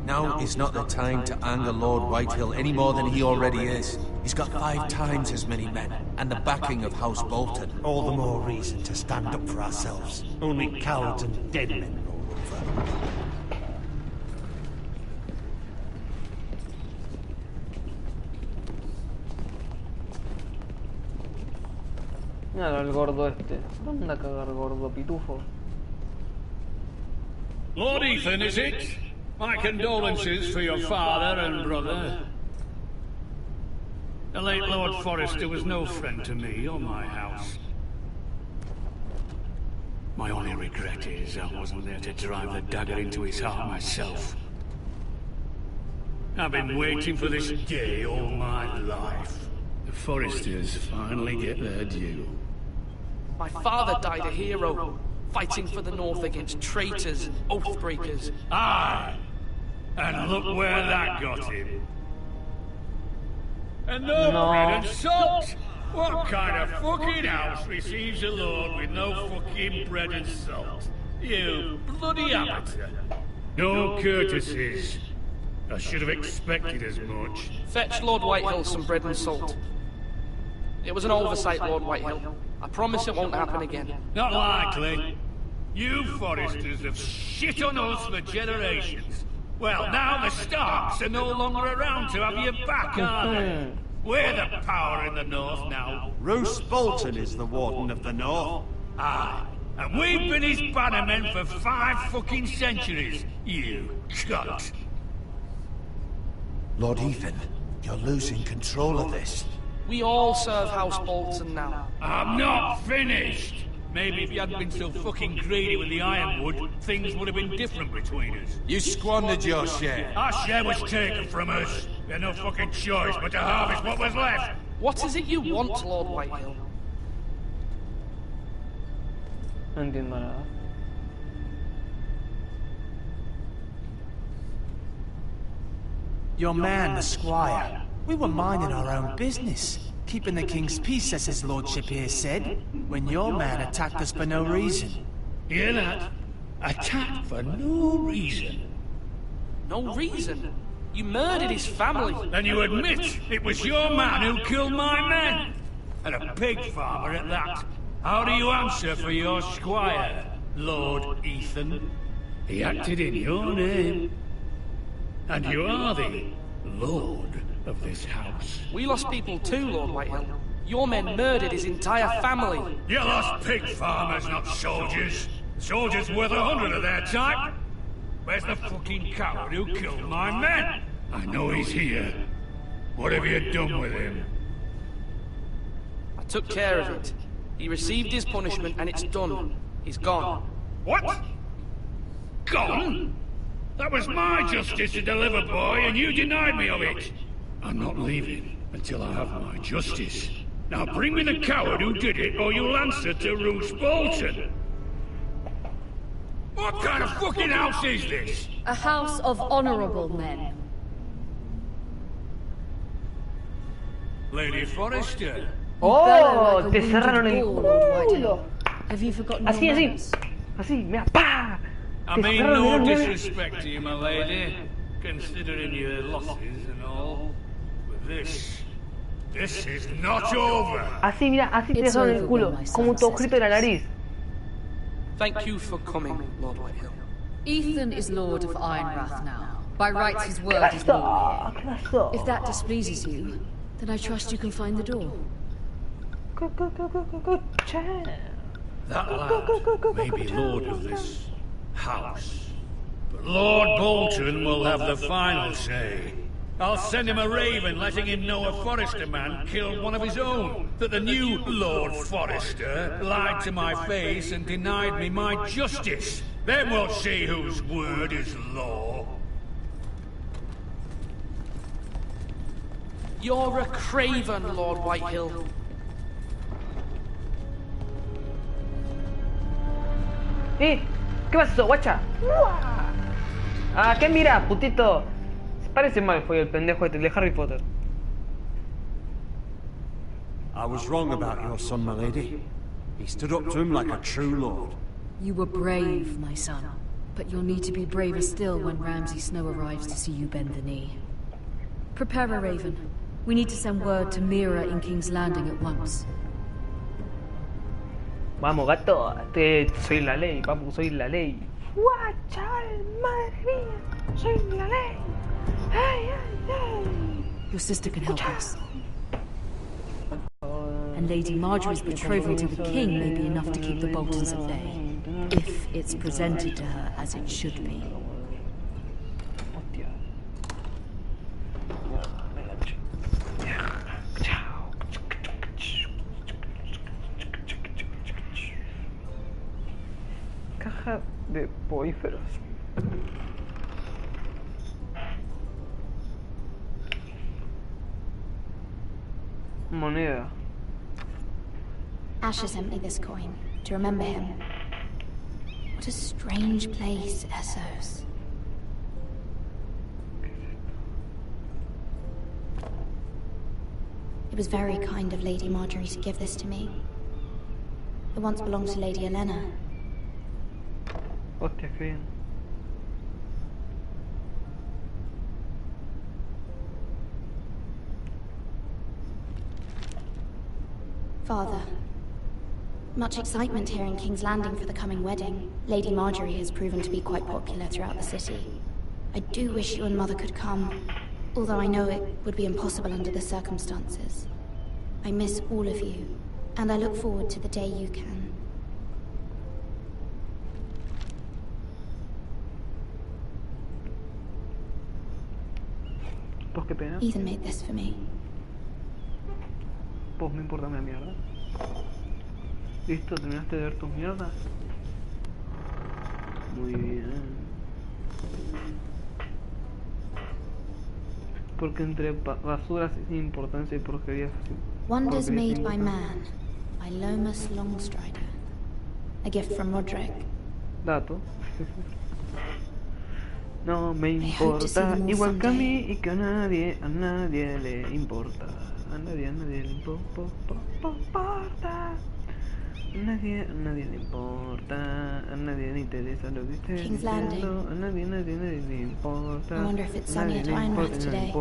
Now is not the time to anger Lord Whitehill any more than he already is. He's got 5 times as many men, and the backing of House Bolton. All the more reason to stand up for ourselves. Only cowards and dead men roll over. Mira el gordo este. ¿Dónde anda a cagar, gordo pitufo? Lord Ethan, is it? My condolences for your father and brother. The late Lord Forrester was no friend to me or my house. My only regret is I wasn't there to drive the dagger into his heart myself. I've been waiting for this day all my life. The Foresters finally get their due. My father died a hero, fighting for the North against traitors and oath-breakers. Aye! And look where that got him. And no bread and salt! What kind of fucking house receives a lord with no fucking bread and salt? You bloody amateur. No courtesies. I should have expected as much. Fetch Lord Whitehill some bread and salt. It was an oversight, Lord Whitehill. I promise it won't happen again. Not likely. You Foresters have shit on us for generations. Well, now the Starks are no longer around to have your back, are they? We're the power in the North now. Roose Bolton is the Warden of the North. Aye. And we've been his bannermen for 5 fucking centuries, you cunt. Lord Ethan, you're losing control of this. We all serve House Bolton now. I'm not finished! Maybe if you hadn't been so fucking greedy with the ironwood, things would have been different between us. You squandered your share. Our share was taken from us. We had no fucking choice but to harvest what was left. What is it you want, Lord Whitehill? No entiendo nada. Your man, the squire. We were minding our own business. Keeping the king's peace, as his lordship here said, when your man attacked us for no reason. Hear that? Attacked for no reason. No reason? You murdered his family. Then you admit it was your man who killed my men. And a pig farmer at that. How do you answer for your squire, Lord Ethan? He acted in your name. And you are the Lord of this house. We lost people too, Lord Whitehill. Your men murdered his entire family. You lost pig farmers, not soldiers. Soldiers worth 100 of their type. Where's the fucking coward who killed my men? I know he's here. What have you done with him? I took care of it. He received his punishment and it's done. He's gone. What? Gone? That was my justice to deliver, boy, and you denied me of it. I'm not leaving until I have my justice. Now bring me the coward who did it, or you'll answer to Roose Bolton. What kind of fucking house is this? A house of honorable men. Lady Forrester. Oh, te cerraron el culo. Have you forgotten Así, your así. manners? Así, mira, pa. I mean no disrespect to you, my lady, considering your losses and all. But this is not over. Así, mira, así te cerraron el culo. Como un tojito de la nariz. Thank you for coming, Lord Whitehill. Ethan is Lord of Ironrath now. By rights, his word is law here. If that displeases you, then I trust you can find the door. That lad may be lord of this house, but Lord Bolton will have the final say. I'll send him a raven letting him know a Forrester man killed one of his own, that the new Lord Forrester lied to my face and denied me my justice. Then we'll see whose word is law. You're a craven, Lord Whitehill. ¿Qué pasó, guacha? Ah, ¿qué mira, putito? Se parece Malfoy, el pendejo este de Harry Potter. I was wrong about your son, my lady. He stood up to him like a true lord. You were brave, my son. But you'll need to be braver still when Ramsay Snow arrives to see you bend the knee. Prepare a raven. We need to send word to Mira in King's Landing at once. Vamos, gato. Soy la ley, papu, soy la ley. ¡Guacha! ¡Madre mía! ¡Soy la ley! ¡Ay, ay, ay! Your sister can help us. And Lady Marjorie's betrothal to the king may be enough to keep the Boltons at bay. If it's presented to her as it should be. Caja de políferos. Moneda. Asher sent me this coin to remember him. What a strange place, Essos. It was very kind of Lady Marjorie to give this to me. It once belonged to Lady Elena. Hostia, qué bien. Father, much excitement here in King's Landing for the coming wedding. Lady Marjorie has proven to be quite popular throughout the city. I do wish you and Mother could come, although I know it would be impossible under the circumstances. I miss all of you, and I look forward to the day you can. Pues qué pena. Ethan made this for me. Pues me importa una mierda. Listo, terminaste de ver tus mierdas. Muy bien. Porque entre basuras sin importancia y porquerías. Wonders made by man, by Lomas Longstrider. A gift from Roderick. Dato. No me importa, igual que a mí y que a nadie le importa. A nadie le importa. A nadie le importa. A nadie le interesa lo que esté diciendo. A nadie le importa. I wonder if it's sunny at Ironrath today.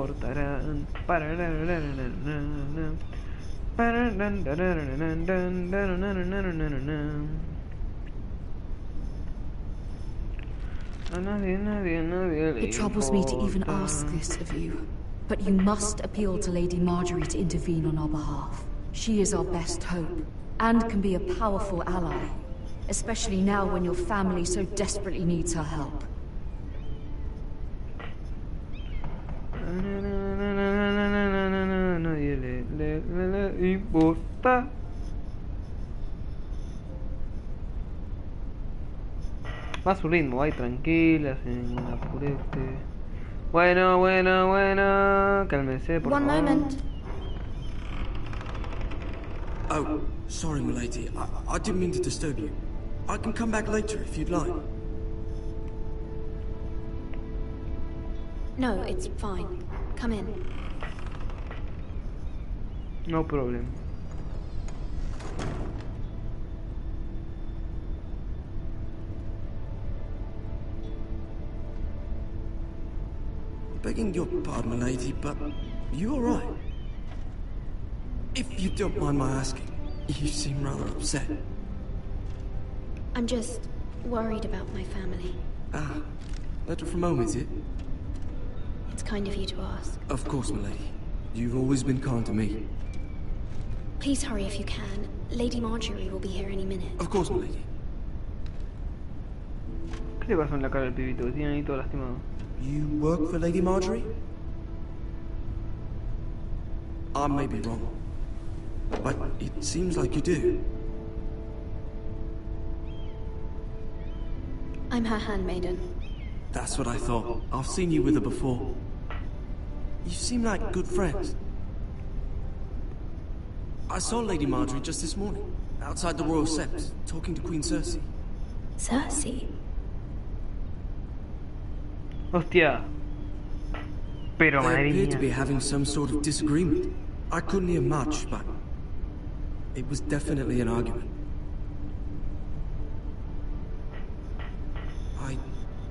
It troubles me to even ask this of you, but you must appeal to Lady Marjorie to intervene on our behalf. She is our best hope, and can be a powerful ally, especially now when your family so desperately needs her help. Nadie le importa. Va a su ritmo, va tranquila, sin apurete. Bueno, cálmese, por favor. One moment. Oh, sorry, milady. I didn't mean to disturb you. I can come back later if you'd like. No, it's fine. Come in. No problem. Begging your pardon, milady, but you alright? If you don't mind my asking, you seem rather upset. I'm just worried about my family. Ah, letter from home, is it? It's kind of you to ask. Of course, milady. You've always been kind to me. Please hurry if you can. Lady Marjorie will be here any minute. Of course, milady. ¿Qué le pasó en la cara al pibito? Que tiene ahí todo lastimado. You work for Lady Marjorie? I may be wrong, but it seems like you do. I'm her handmaiden. That's what I thought. I've seen you with her before. You seem like good friends. I saw Lady Marjorie just this morning, outside the Royal Sept, talking to Queen Cersei. Cersei? Hostia. Pero They madre appeared mía. to be having some sort of disagreement. I couldn't hear much, but it was definitely an argument.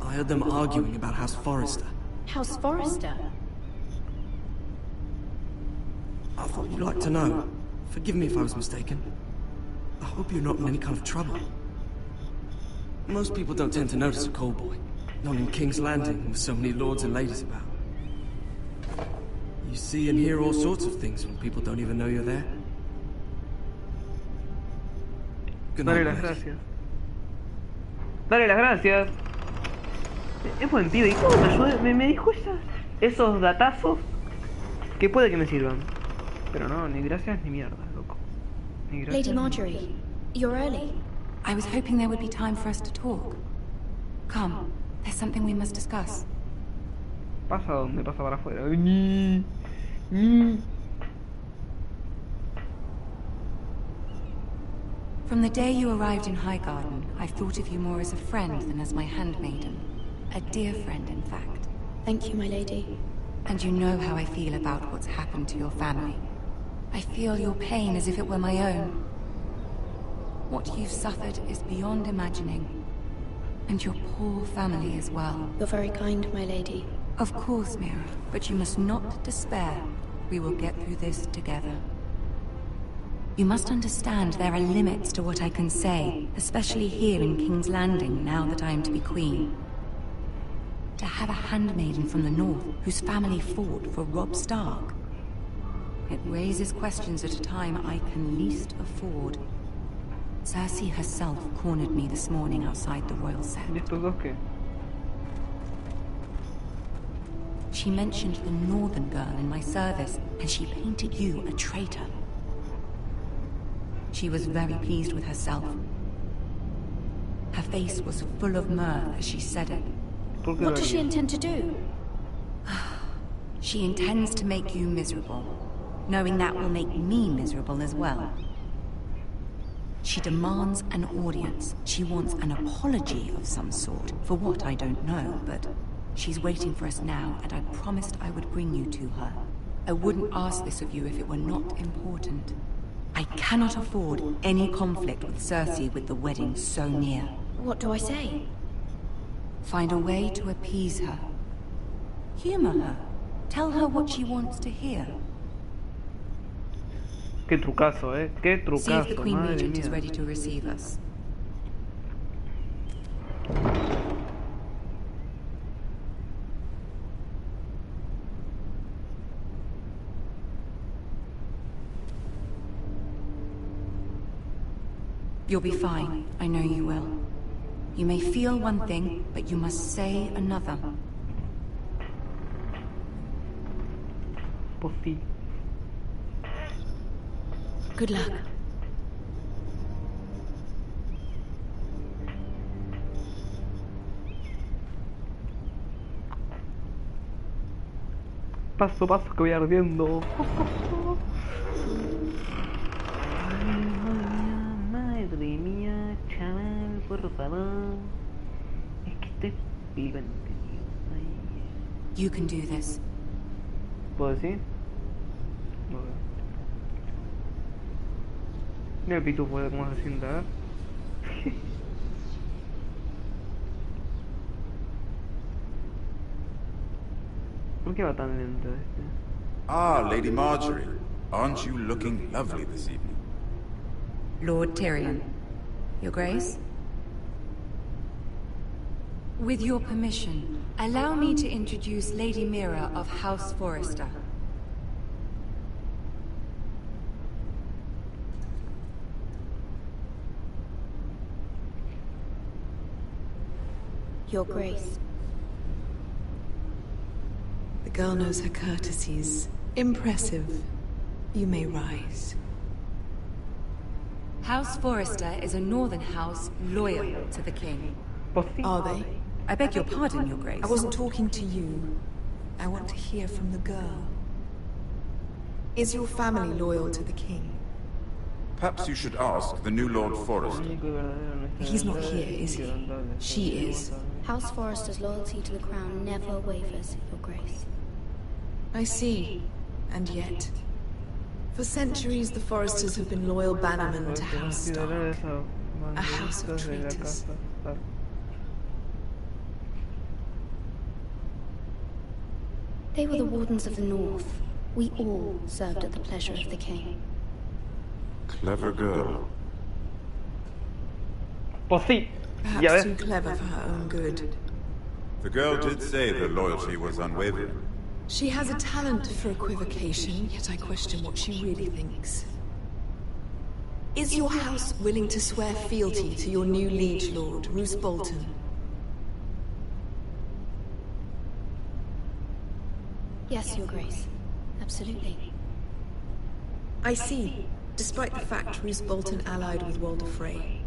I heard them arguing about House Forrester. House Forrester? I thought you'd like to know. Forgive me if I was mistaken. I hope you're not in any kind of trouble. Most people don't tend to notice a call boy. Not in King's Landing, with so many lords and ladies about. You see and hear all sorts of things when people don't even know you're there. Good night, Dale las lady. gracias. Dale las gracias. Es buen pibe. ¿Y cómo me ayuda? Me dijo esos datazos que puede que me sirvan. Pero no, ni gracias ni mierda, loco. Ni gracias. Lady Marjorie, you're early. I was hoping there would be time for us to talk. Come, there's something we must discuss. Pasa donde pasa para afuera. From the day you arrived in Highgarden, I've thought of you more as a friend than as my handmaiden. A dear friend, in fact. Thank you, my lady. And you know how I feel about what's happened to your family. I feel your pain as if it were my own. What you've suffered is beyond imagining. And your poor family as well. You're very kind, my lady. Of course, Mira, but you must not despair. We will get through this together. You must understand there are limits to what I can say, especially here in King's Landing, now that I am to be queen. To have a handmaiden from the north, whose family fought for Robb Stark. It raises questions at a time I can least afford. Cersei herself cornered me this morning outside the royal set. She mentioned the northern girl in my service, and she painted you a traitor. She was very pleased with herself. Her face was full of mirth as she said it. What does she intend to do? She intends to make you miserable, knowing that will make me miserable as well. She demands an audience. She wants an apology of some sort, for what I don't know, but she's waiting for us now, and I promised I would bring you to her. I wouldn't ask this of you if it were not important. I cannot afford any conflict with Cersei with the wedding so near. What do I say? Find a way to appease her. Humor her. Tell her what she wants to hear. Qué trucazo, Qué trucazo. See if the Queen Madre Regent is mía. ready to receive us. You'll be fine. I know you will. You may feel one thing, but you must say another. Por fin. Good luck. Paso a paso que voy ardiendo. Madre mía, chaval, por favor. Es que estoy flipante, tío. You can do this. ¿Puedo decir? Mira el pitufo de cómo se sienta, ¿eh? ¿Por qué va tan lento este? Ah, Lady Marjorie. Aren't you looking lovely this evening? Lord Tyrion. Your Grace? With your permission, allow me to introduce Lady Mira of House Forrester. Your Grace. The girl knows her courtesies. Impressive. You may rise. House Forrester is a northern house loyal to the king. Are they? I beg your pardon, Your Grace. I wasn't talking to you. I want to hear from the girl. Is your family loyal to the king? Perhaps you should ask the new Lord Forrester. He's not here, is he? She is. House Forrester's loyalty to the crown never wavers, Your Grace. I see. And yet, for centuries the Forresters have been loyal bannermen to House Stark. A house of traitors. They were the Wardens of the North. We all served at the pleasure of the king. Clever girl. Pues sí. Perhaps too clever for her own good. The girl did say her loyalty was unwavering. She has a talent for equivocation, yet I question what she really thinks. Is your house willing to swear fealty to your new liege lord, Roose Bolton? Yes, Your Grace. Absolutely. I see. Despite the fact Roose Bolton allied with Walder Frey.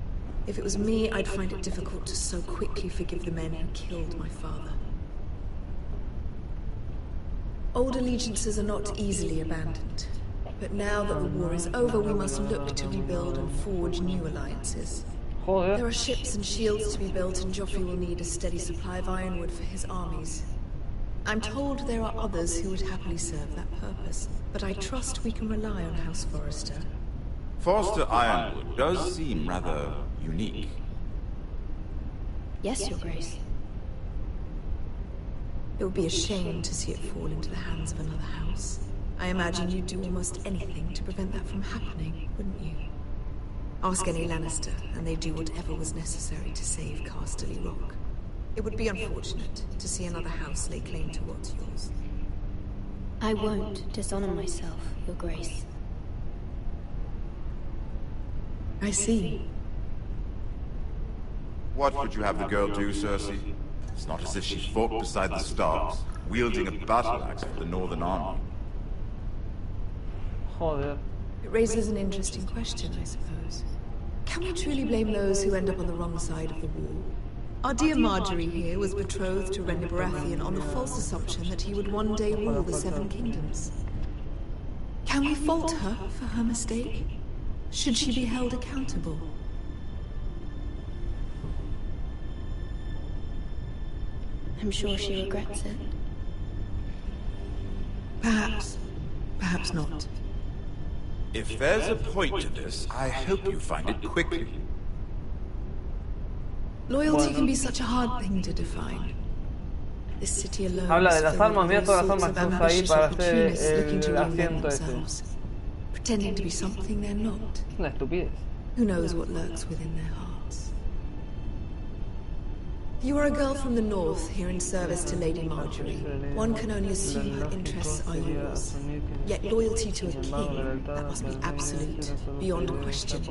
If it was me, I'd find it difficult to so quickly forgive the men who killed my father. Old allegiances are not easily abandoned. But now that the war is over, we must look to rebuild and forge new alliances. Joder. There are ships and shields to be built, and Joffrey will need a steady supply of ironwood for his armies. I'm told there are others who would happily serve that purpose, but I trust we can rely on House Forrester. Forrester Ironwood does seem rather unique. Yes, Your Grace. It would be a shame to see it fall into the hands of another house. I imagine you'd do almost anything to prevent that from happening, wouldn't you? Ask any Lannister, and they'd do whatever was necessary to save Casterly Rock. It would be unfortunate to see another house lay claim to what's yours. I won't dishonor myself, Your Grace. I see. What would you have the girl do, Cersei? It's not as if she fought beside the Starks, wielding a battle axe for the Northern Army. Joder. It raises an interesting question, I suppose. Can we truly blame those who end up on the wrong side of the war? Our dear Marjorie here was betrothed to Renly Baratheon on the false assumption that he would one day rule the Seven Kingdoms. Can we fault her for her mistake? Should she be held accountable? I'm sure she regrets it. Perhaps. Perhaps not. If there's a point to this, I hope you find it quickly. Loyalty can be such a hard thing to define. This city alone Habla de is las filled armas, with mira all todas las sorts armas of que usa ahí ambitious para hacer opportunists looking to el reinvent asiento ese. themselves, pretending to be something they're not. Una estupidez. Who knows what lurks within their hearts? You are a girl from the north, here in service to Lady Marjorie. One can only assume her interests are yours. Yet loyalty to a king, that must be absolute, beyond question.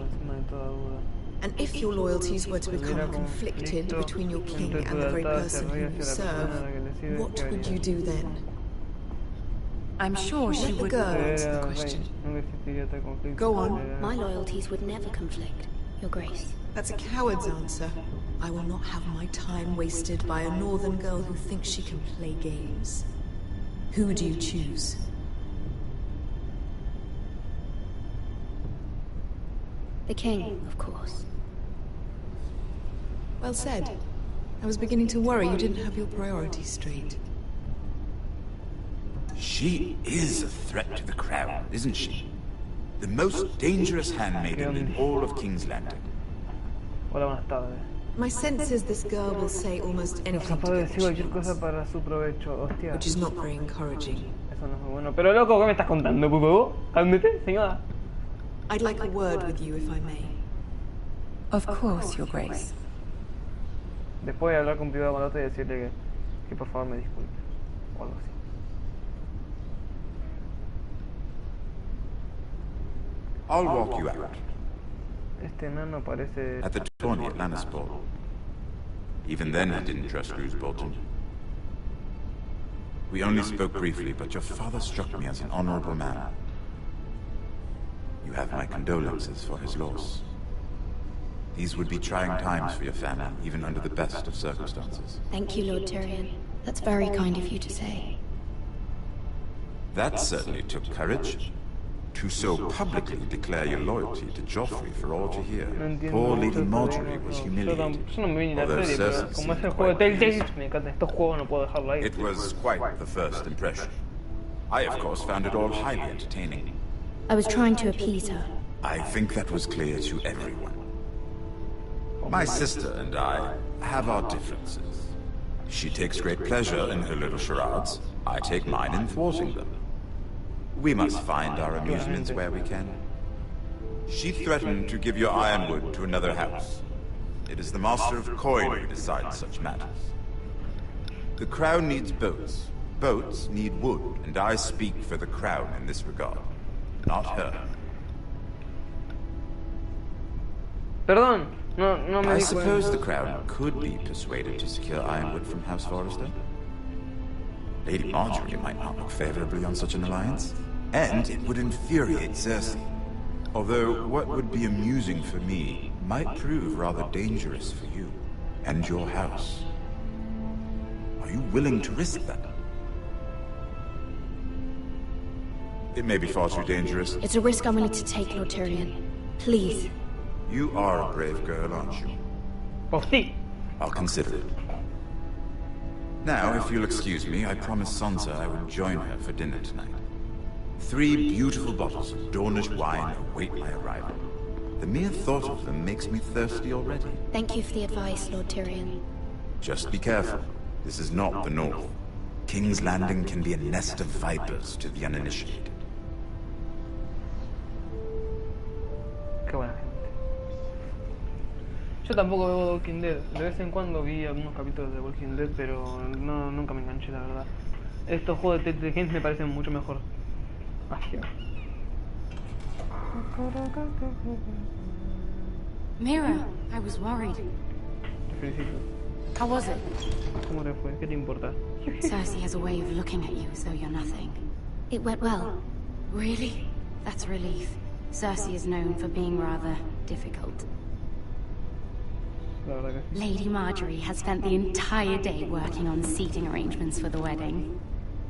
And if your loyalties were to become conflicted between your king and the very person whom you serve, what would you do then? I'm sure she Let the would... girl answer the question. Go on. My loyalties would never conflict, Your Grace. That's a coward's answer. I will not have my time wasted by a northern girl who thinks she can play games. Who do you choose? The king, of course. Well said. I was beginning to worry you didn't have your priorities straight. She is a threat to the crown, isn't she? The most dangerous handmaiden in all of King's Landing. Hola, buenas tardes. My sense is this girl will say almost anything Capaz to de get decir what she cualquier cosa wants, para su provecho. Hostia. which is not very encouraging. Eso no es muy bueno. Pero loco, ¿qué me estás contando, Pupo? Cálmate, señora. I'd like a word with you, if I may. Of course, Your Grace. Después de hablar con privado con la otra y decirle que por favor me disculpe. O algo así. I'll walk you out. Este enano parece... At the tourney at Lannisport. Even then I didn't trust Roose Bolton. We only spoke briefly, but your father struck me as an honorable man. You have my condolences for his loss. These would be trying times for your family, even under the best of circumstances. Thank you, Lord Tyrion. That's very kind of you to say. That certainly took courage. To so publicly declare your loyalty to Joffrey for all to hear. Poor Lady Marjorie was humiliated. Yo no me vi ni la serie, pero como es el juego de Telltale, me encantan estos juegos, no puedo dejarlo ahí. It was quite the first impression. I, of course, found it all highly entertaining. I was trying to appease her. I think that was clear to everyone. My sister and I have our differences. She takes great pleasure in her little charades. I take mine in thwarting them. We must find our amusements where we can. She threatened to give your ironwood to another house. It is the Master of Coin who decides such matters. The Crown needs boats. Boats need wood, and I speak for the Crown in this regard, not her. Perdón, no me I di suppose the cuenta. Crown could be persuaded to secure ironwood from House Forrester. Lady Marjorie might not look favorably on such an alliance, and it would infuriate Cersei. Although what would be amusing for me might prove rather dangerous for you and your house. Are you willing to risk that? It may be far too dangerous. It's a risk I'm willing to take, Lord Tyrion. Please. You are a brave girl, aren't you? I'll consider it. Now, if you'll excuse me, I promised Sansa I would join her for dinner tonight. 3 beautiful bottles of Dornish wine await my arrival. The mere thought of them makes me thirsty already. Thank you for the advice, Lord Tyrion. Just be careful. This is not the North. King's Landing can be a nest of vipers to the uninitiated. Qué buena gente. Yo tampoco veo The Walking Dead. De vez en cuando vi algunos capítulos de The Walking Dead, pero no, nunca me enganché, la verdad. Estos juegos de Telltale Games me parecen mucho mejor. Magia. Mira, I was worried. Te felicito. How was it? ¿Cómo te fue? ¿Qué te importa? Cersei has a way of looking at you as though you're nothing. It went well. Really? That's a relief. Cersei is known for being rather difficult. La verdad que sí. Lady Marjorie has spent the entire day working on seating arrangements for the wedding.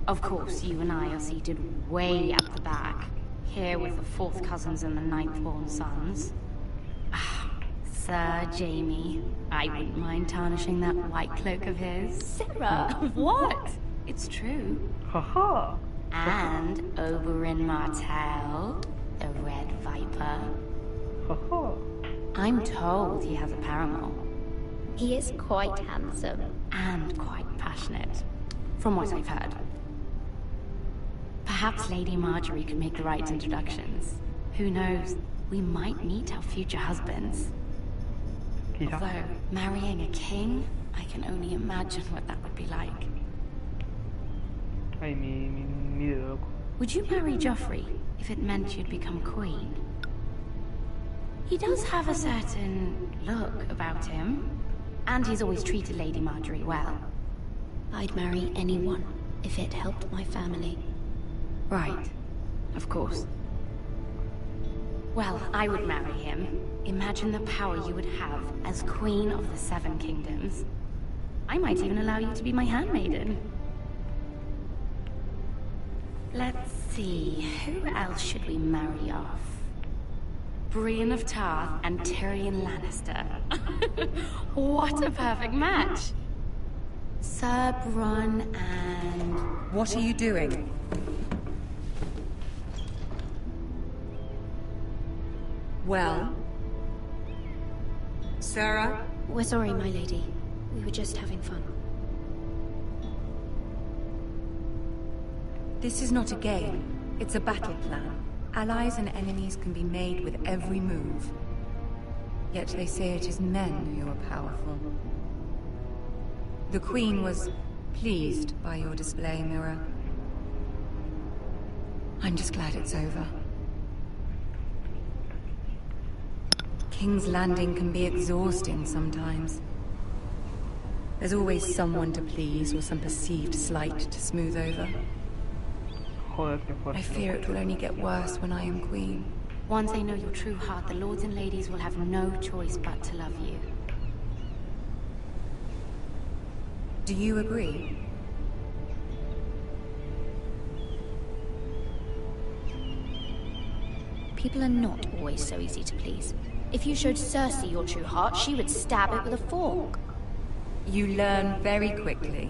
Of course, you and I are seated way at the back, here with the 4th cousins and the 9th-born sons. Sir Jaime, I wouldn't mind tarnishing that white cloak of his. Sarah! What? It's true. Haha! And Oberyn Martell, the Red Viper. Haha! I'm told he has a paramour. He is quite handsome. And quite passionate, from what I've heard. Perhaps Lady Marjorie could make the right introductions. Who knows? We might meet our future husbands. Although, marrying a king, I can only imagine what that would be like. Ay, mi dedo loco. Would you marry Joffrey if it meant you'd become queen? He does have a certain look about him, and he's always treated Lady Marjorie well. I'd marry anyone if it helped my family. Right. Of course. Well, I would marry him. Imagine the power you would have as Queen of the 7 Kingdoms. I might even allow you to be my handmaiden. Let's see, who else should we marry off? Brienne of Tarth and Tyrion Lannister. What a perfect match! Sir Bronn and... What are you doing? Well? Sarah? We're sorry, my lady. We were just having fun. This is not a game. It's a battle plan. Allies and enemies can be made with every move. Yet they say it is men who are powerful. The Queen was pleased by your display, Mira. I'm just glad it's over. King's Landing can be exhausting sometimes. There's always someone to please or some perceived slight to smooth over. I fear it will only get worse when I am queen. Once they know your true heart, the lords and ladies will have no choice but to love you. Do you agree? People are not always so easy to please. If you showed Cersei your true heart, she would stab it with a fork. You learn very quickly.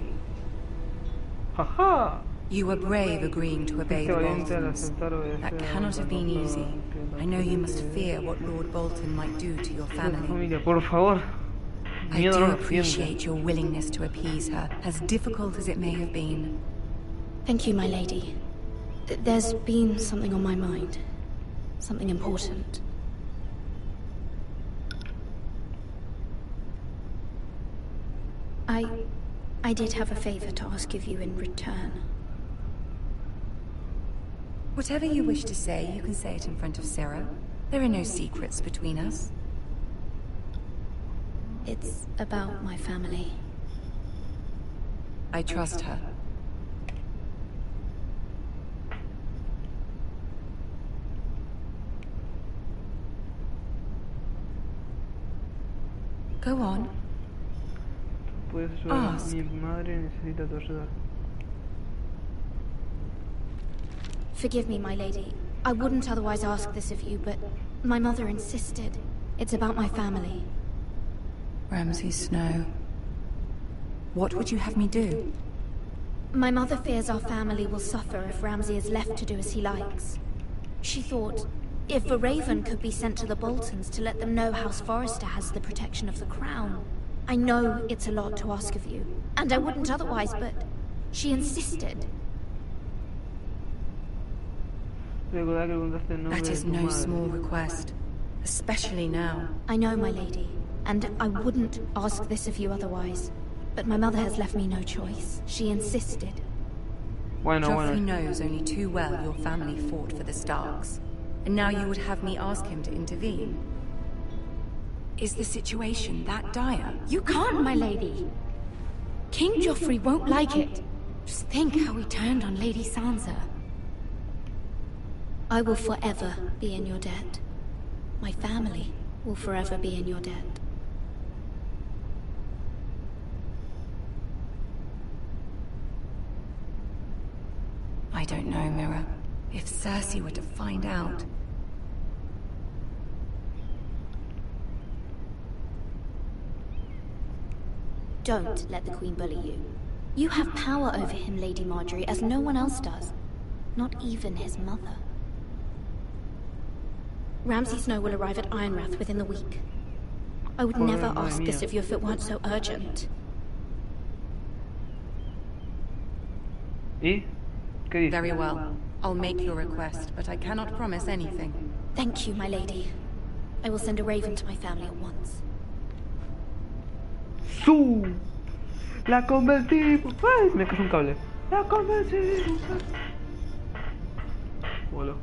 Haha! You were brave agreeing to obey the Boltons. That cannot have been easy. I know you must fear what Lord Bolton might do to your family. Por favor. I do appreciate your willingness to appease her, as difficult as it may have been. Thank you, my lady. There's been something on my mind. Something important. I did have a favor to ask of you in return. Whatever you wish to say, you can say it in front of Sarah. There are no secrets between us. It's about my family. I trust her. Go on. Puedes ayudar. Ask. Mi madre necesita tu ayuda. Forgive me, my lady. I wouldn't otherwise ask this of you, but my mother insisted. It's about my family. Ramsay Snow. What would you have me do? My mother fears our family will suffer if Ramsay is left to do as he likes. She thought, if a raven could be sent to the Boltons to let them know House Forrester has the protection of the crown. I know it's a lot to ask of you, and I wouldn't otherwise, but she insisted. That is no small request, especially now. I know, my lady, and I wouldn't ask this of you otherwise. But my mother has left me no choice. She insisted. Joffrey knows only too well your family fought for the Starks. And now you would have me ask him to intervene? Is the situation that dire? You can't, my lady. King Joffrey won't like it. Just think how he turned on Lady Sansa. I will forever be in your debt. My family will forever be in your debt. I don't know, Mira. If Cersei were to find out... Don't let the Queen bully you. You have power over him, Lady Marjorie, as no one else does. Not even his mother. Ramsay Snow will arrive at Ironrath within the week. I would never ask this of you if it weren't so urgent. Very well. I'll make your request, but I cannot promise anything. Thank you, my lady. I will send a raven to my family at once. ¡Su! ¡La convertimos! ¡Ay! Me cayó un cable. ¡La convertimos! Voló.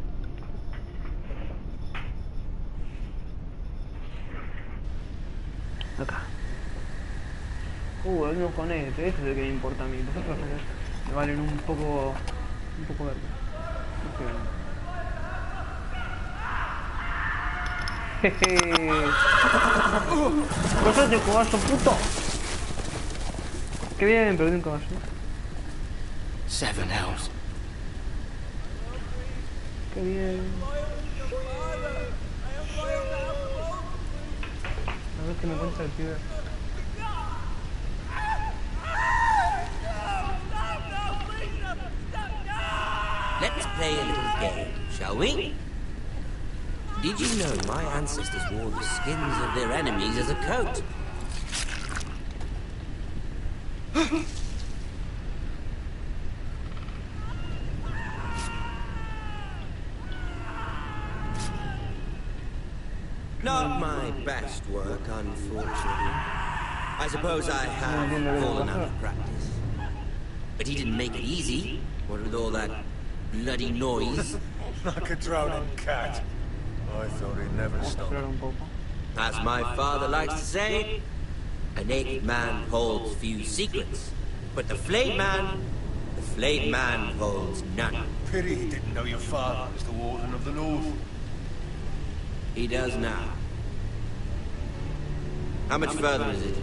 Acá. Venimos con este es el que me importa a mí. Los otros me valen un poco verde. No sé. Jeje. ¡Cosate, caballo, puto! Qué bien, perdí un caballo. Seven Hells. Qué bien. A ver qué me cuenta el pibe. Let's play a little game, shall we? Did you know my ancestors wore the skins of their enemies as a coat? Not my best work, unfortunately. I suppose I have fallen out of practice. But he didn't make it easy, what with all that bloody noise. Like a drowning cat. I thought he'd never stop. As my father likes to say, a naked man holds few secrets, but the flayed man holds none. Pity he didn't know your father was the Warden of the North. He does now. How much further is it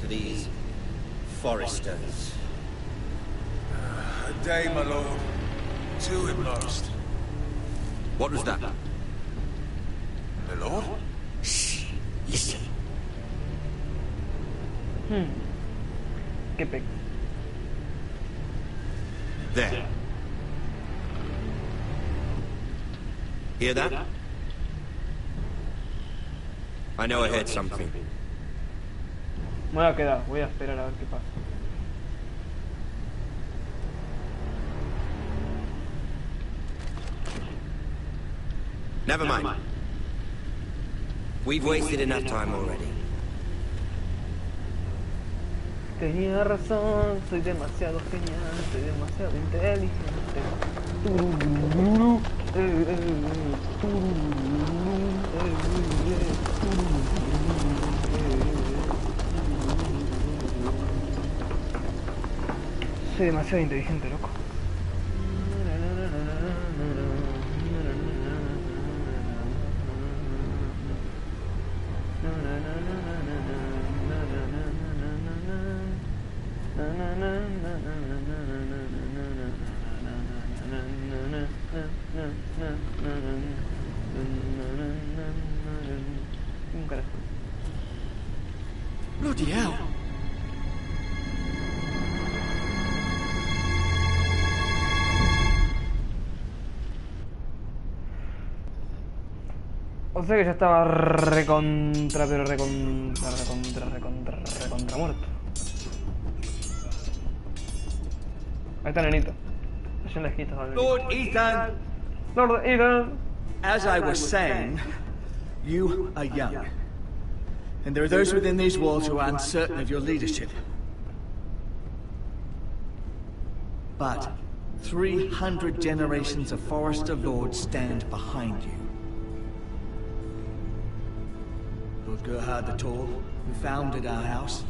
to these foresters? A day, my lord. 2 at most. What was that? My lord? Shh. Listen. Qué pe... There. Hear that? I know I heard something. Me voy a quedar, voy a esperar a ver qué pasa. Never mind. We've wasted enough time already. Tenía razón, soy demasiado genial, soy demasiado inteligente. Soy demasiado inteligente, loco. Bloody hell. O sea que ya estaba recontra muerto. Ahí está nenito. Allá en la esquina, ¿vale? Lord Ethan! Lord Ethan! As I was saying, you are young. And there are those within these walls who are uncertain of your leadership. But 300 generations of Forester Lords stand behind you. Lord Gerhard the Tall, who founded our house,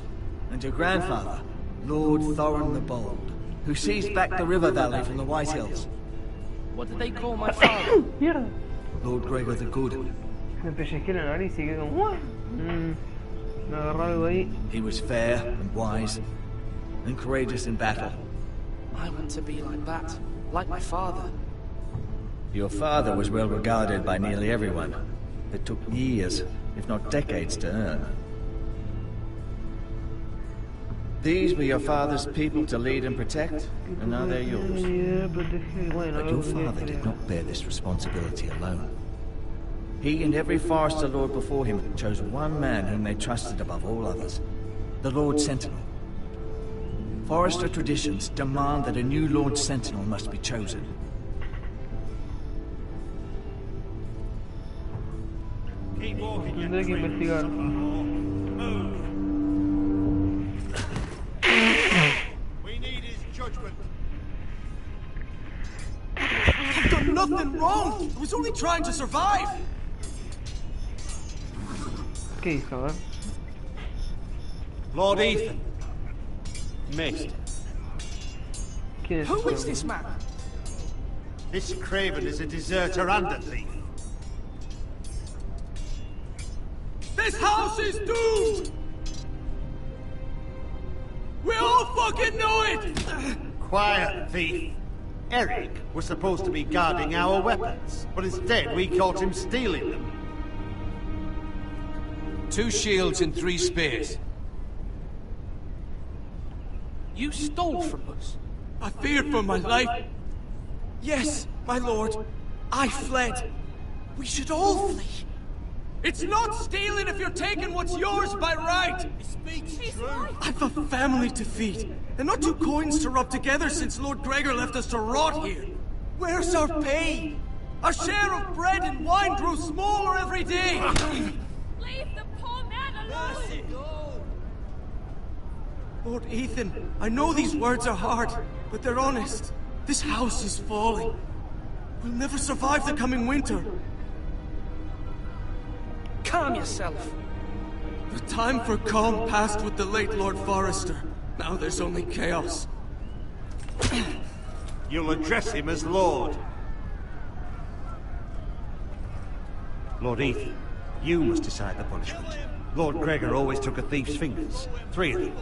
and your grandfather, Lord Thorin the Bold, who seized back the river valley from the White Hills. What did they call my father? Mierda. Lord Gregor the Good. Me pellizqué la nariz y quedé como... Me agarró algo ahí. He was fair and wise, and courageous in battle. I want to be like that, like my father. Your father was well regarded by nearly everyone. It took years, if not decades, to earn. These were your father's people to lead and protect, and now they're yours. But your father did not bear this responsibility alone. He and every Forester Lord before him chose one man whom they trusted above all others, the Lord Sentinel. Forester traditions demand that a new Lord Sentinel must be chosen. Keep walking. Tendré que investigar. We need his judgment. I've done nothing wrong! I was only trying to survive! ¿Qué hizo? A ver. Lord Ethan. Missed. ¿Quién es? Who is this man? This Craven is a deserter and a thief. This house is doomed! We all fucking know it! Quiet, thief. Eric was supposed to be guarding our weapons, but instead we caught him stealing them. 2 shields and 3 spears. You stole from us. I feared for my life. Yes, my lord. I fled. We should all flee. It's not stealing if you're taking what's yours by right. He speaks true. I've a family to feed, and not 2 coins to rub together since Lord Gregor left us to rot here. Where's our pay? Our share of bread and wine grew smaller every day. Leave the poor man alone! Lord Ethan, I know these words are hard, but they're honest. This house is falling. We'll never survive the coming winter. Calm yourself. The time for calm passed with the late Lord Forester. Now there's only chaos. You'll address him as Lord. Lord Ethan, you must decide the punishment. Lord Gregor always took a thief's fingers. 3 of them.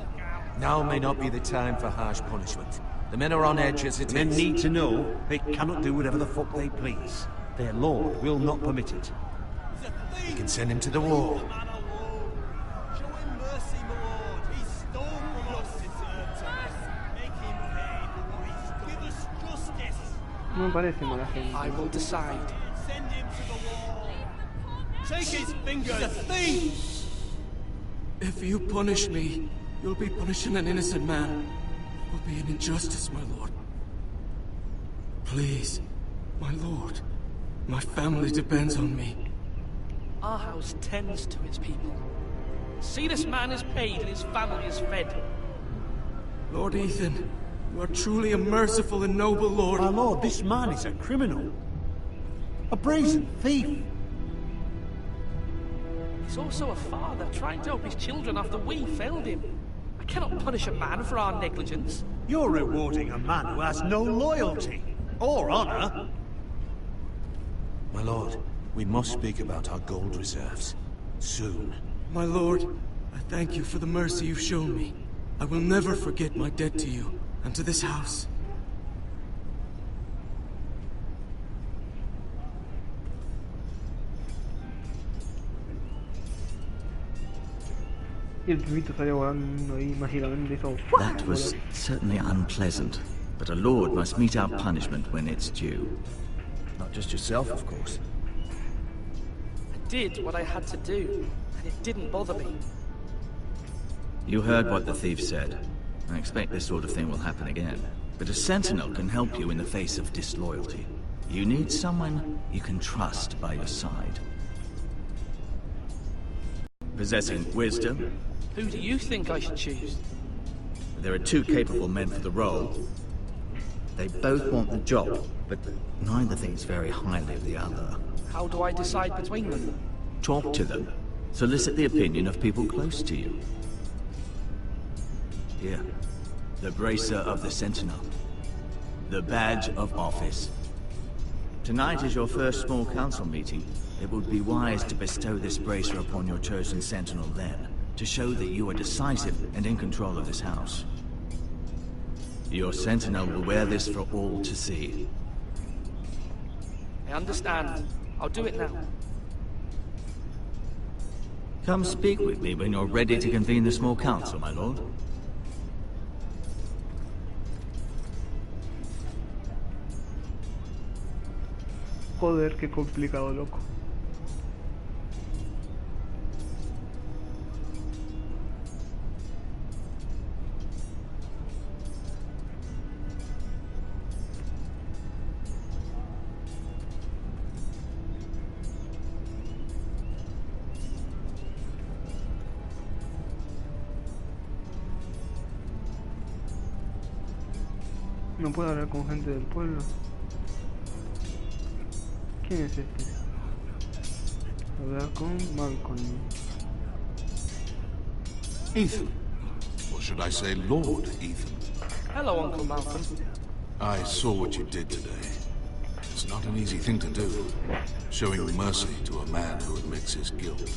Now may not be the time for harsh punishment. The men are on edge as it is. Men need to know they cannot do whatever the fuck they please. Their lord will not permit it. You can send him to the wall. No me parece mala gente. I will decide. Send him to the wall. Take his fingers. He's a thief. If you punish me, you'll be punishing an innocent man. It will be an injustice, my lord. Please, my lord. My family depends on me. Our house tends to its people. See, this man is paid and his family is fed. Lord Ethan, you are truly a merciful and noble lord. My lord, this man is a criminal. A brazen thief. He's also a father trying to help his children after we failed him. I cannot punish a man for our negligence. You're rewarding a man who has no loyalty or honor. My lord, we must speak about our gold reserves. Soon. My lord, I thank you for the mercy you've shown me. I will never forget my debt to you and to this house. Y el pibito salió volando ahí mágicamente y todo. That was certainly unpleasant, but a lord must mete out punishment when it's due. Not just yourself, of course. I did what I had to do, and it didn't bother me. You heard what the thief said. I expect this sort of thing will happen again. But a sentinel can help you in the face of disloyalty. You need someone you can trust by your side. Possessing wisdom. Who do you think I should choose? There are two capable men for the role. They both want the job, but neither thinks very highly of the other. How do I decide between them? Talk to them. Solicit the opinion of people close to you. Here. The bracer of the Sentinel. The badge of office. Tonight is your first small council meeting. It would be wise to bestow this bracer upon your chosen Sentinel then, to show that you are decisive and in control of this house. Your Sentinel will wear this for all to see. I understand. I'll do it now. Come speak with me when you're ready to convene the small council, my lord. Joder, qué complicado, loco. No puedo hablar con gente del pueblo. ¿Quién es este? Hablar con Malcolm. Ethan. Or should I say Lord Ethan? Hello, Uncle Malcolm. I saw what you did today. It's not an easy thing to do, showing mercy to a man who admits his guilt.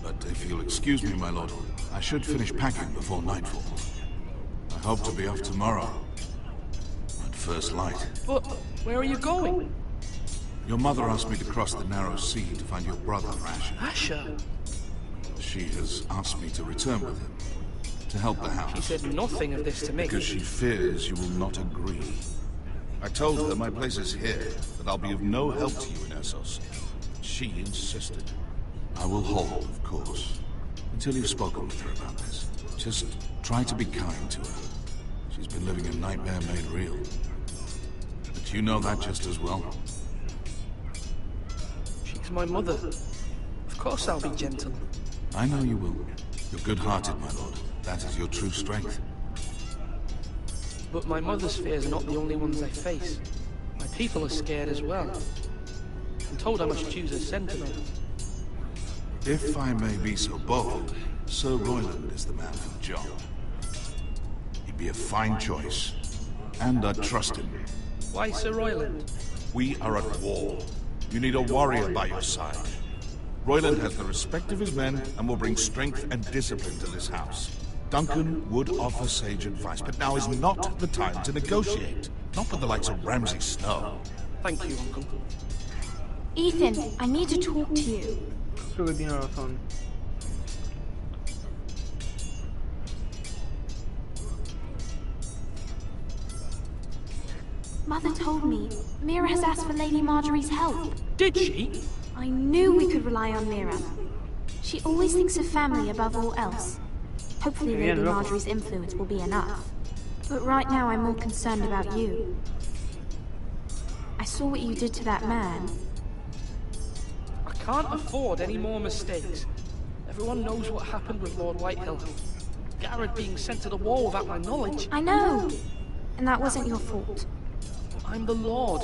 But if you'll excuse me, my lord, I should finish packing before nightfall. I hope to be off tomorrow. At first light. But where are you going? Your mother asked me to cross the narrow sea to find your brother, Asher. Asher? She has asked me to return with him, to help the house. She said nothing of this to me. Because she fears you will not agree. I told her my place is here, that I'll be of no help to you in Essos. She insisted. I will hold, of course, until you've spoken with her about this. Just try to be kind to her. She's been living a nightmare made real. But you know that just as well. She's my mother. Of course I'll be gentle. I know you will. You're good-hearted, my lord. That is your true strength. But my mother's fears are not the only ones I face. My people are scared as well. I'm told I must choose a sentinel. If I may be so bold, Sir Royland is the man for the job. He'd be a fine choice, and I'd trust him. Why Sir Royland? We are at war. You need a warrior by your side. Royland has the respect of his men and will bring strength and discipline to this house. Duncan would offer sage advice, but now is not the time to negotiate. Not with the likes of Ramsay Snow. Thank you, Uncle. Ethan, I need to talk to you. Creo que tiene razón. Mother told me Mira has asked for Lady Marjorie's help. Did she? I knew we could rely on Mira. She always thinks of family above all else. Hopefully Lady Marjorie's influence will be enough. But right now I'm more concerned about you. I saw what you did to that man. I can't afford any more mistakes. Everyone knows what happened with Lord Whitehill. Garrett being sent to the wall without my knowledge. I know. And that wasn't your fault. I'm the Lord.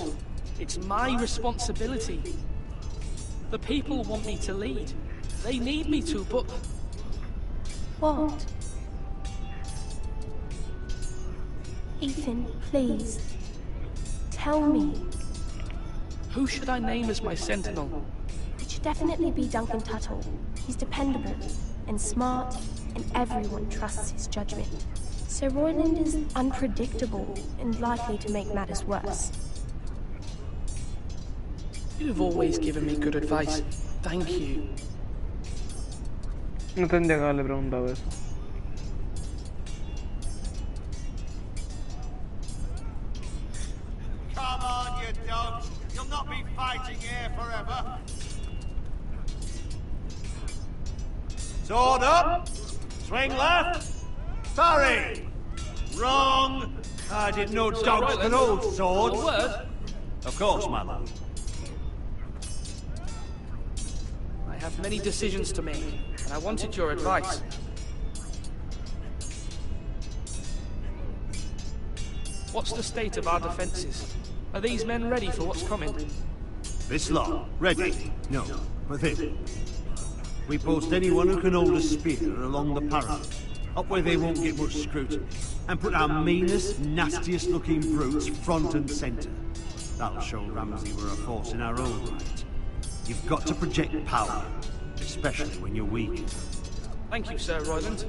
It's my responsibility. The people want me to lead. They need me to, but... What? Ethan, please. Tell me. Who should I name as my sentinel? It should definitely be Duncan Tuttle. He's dependable and smart, and everyone trusts his judgment. Sir Royland is unpredictable and likely to make matters worse. You've always given me good advice. Thank you. No tendría que haberle preguntado eso. Come on, you dogs. You'll not be fighting here forever. Sword up. Swing left. Sorry. Wrong. I didn't know dogs could hold swords. Of course, my lord. I have many decisions to make, and I wanted your advice. What's the state of our defenses? Are these men ready for what's coming? This lot, ready? No, but this. We post anyone who can hold a spear along the parapet, up where they won't get much scrutiny, and put our meanest, nastiest looking brutes front and centre. That'll show Ramsay we're a force in our own right. You've got to project power, especially when you're weak. Thank you, Sir Royland.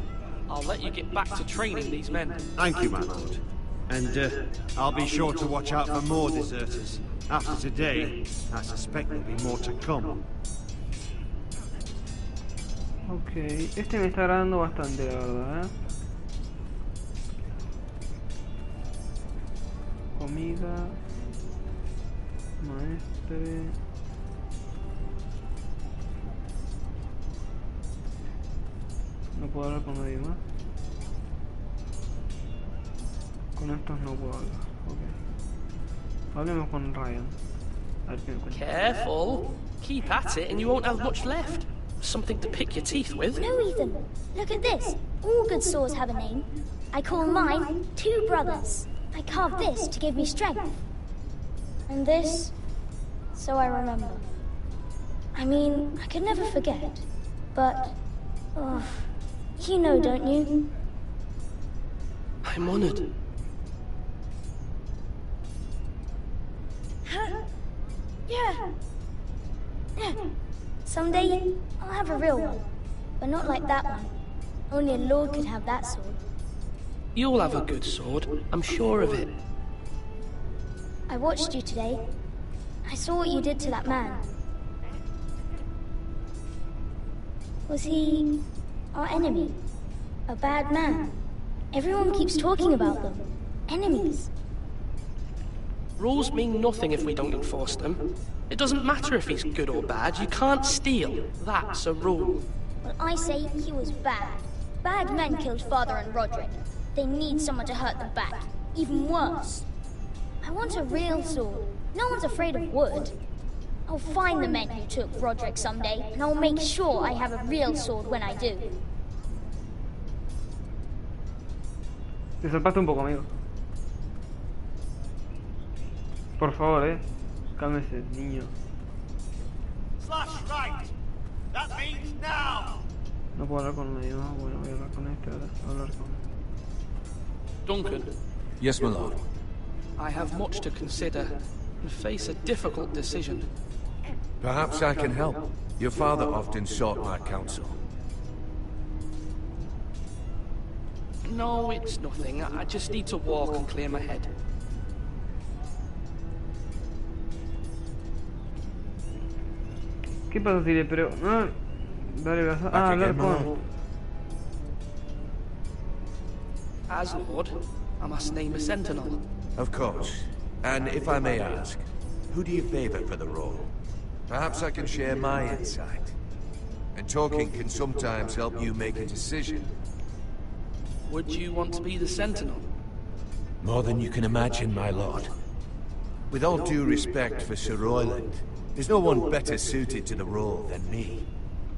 I'll let you get back to training these men. Thank you, my lord. And I'll be sure to watch out for more deserters. After today, I suspect there'll be more to come. Ok, este me está agradando bastante, la verdad, Comida, maestre. No puedo hablar con nadie más. Con estos no puedo hablar. Ok. Hablemos con Ryan. A ver qué me cuenta. Careful. Keep at it and you won't have much left. Something to pick your teeth with. No, Ethan. Look at this. All good swords have a name. I call mine Two Brothers. I carved this to give me strength. And this, so I remember. I mean, I could never forget. But, oh, you know, don't you? I'm honored. Yeah. Someday, I'll have a real one. But not like that one. Only a lord could have that sword. You'll have a good sword. I'm sure of it. I watched you today. I saw what you did to that man. Was he our enemy? A bad man? Everyone keeps talking about them. Enemies. Rules mean nothing if we don't enforce them. It doesn't matter if he's good or bad. You can't steal. That's a rule. Well, I say he was bad. Bad men killed Father and Roderick. They need someone to hurt them back. Even worse. I want a real sword. No one's afraid of wood. I'll find the men who took Roderick someday, and I'll make sure I have a real sword when I do. Te salpaste un poco, amigo. Por favor, cálmese, niño. Slash right. That means now. No puedo hablar con nadie más. Bueno, voy a hablar con este ahora. Voy a hablar con... Duncan. Yes, my lord. I have much to consider and face a difficult decision. Perhaps I can help. Your father often sought my counsel. No, it's nothing. I just need to walk and clear my head. ¿Qué pasa si le pregunto? No, dale, vas a hablar con... As Lord, I must name a sentinel. Of course. And if I may ask, who do you favor for the role? Perhaps I can share my insight. And talking can sometimes help you make a decision. Would you want to be the sentinel? More than you can imagine, my lord. With all due respect for Sir Royland, there's no one better suited to the role than me.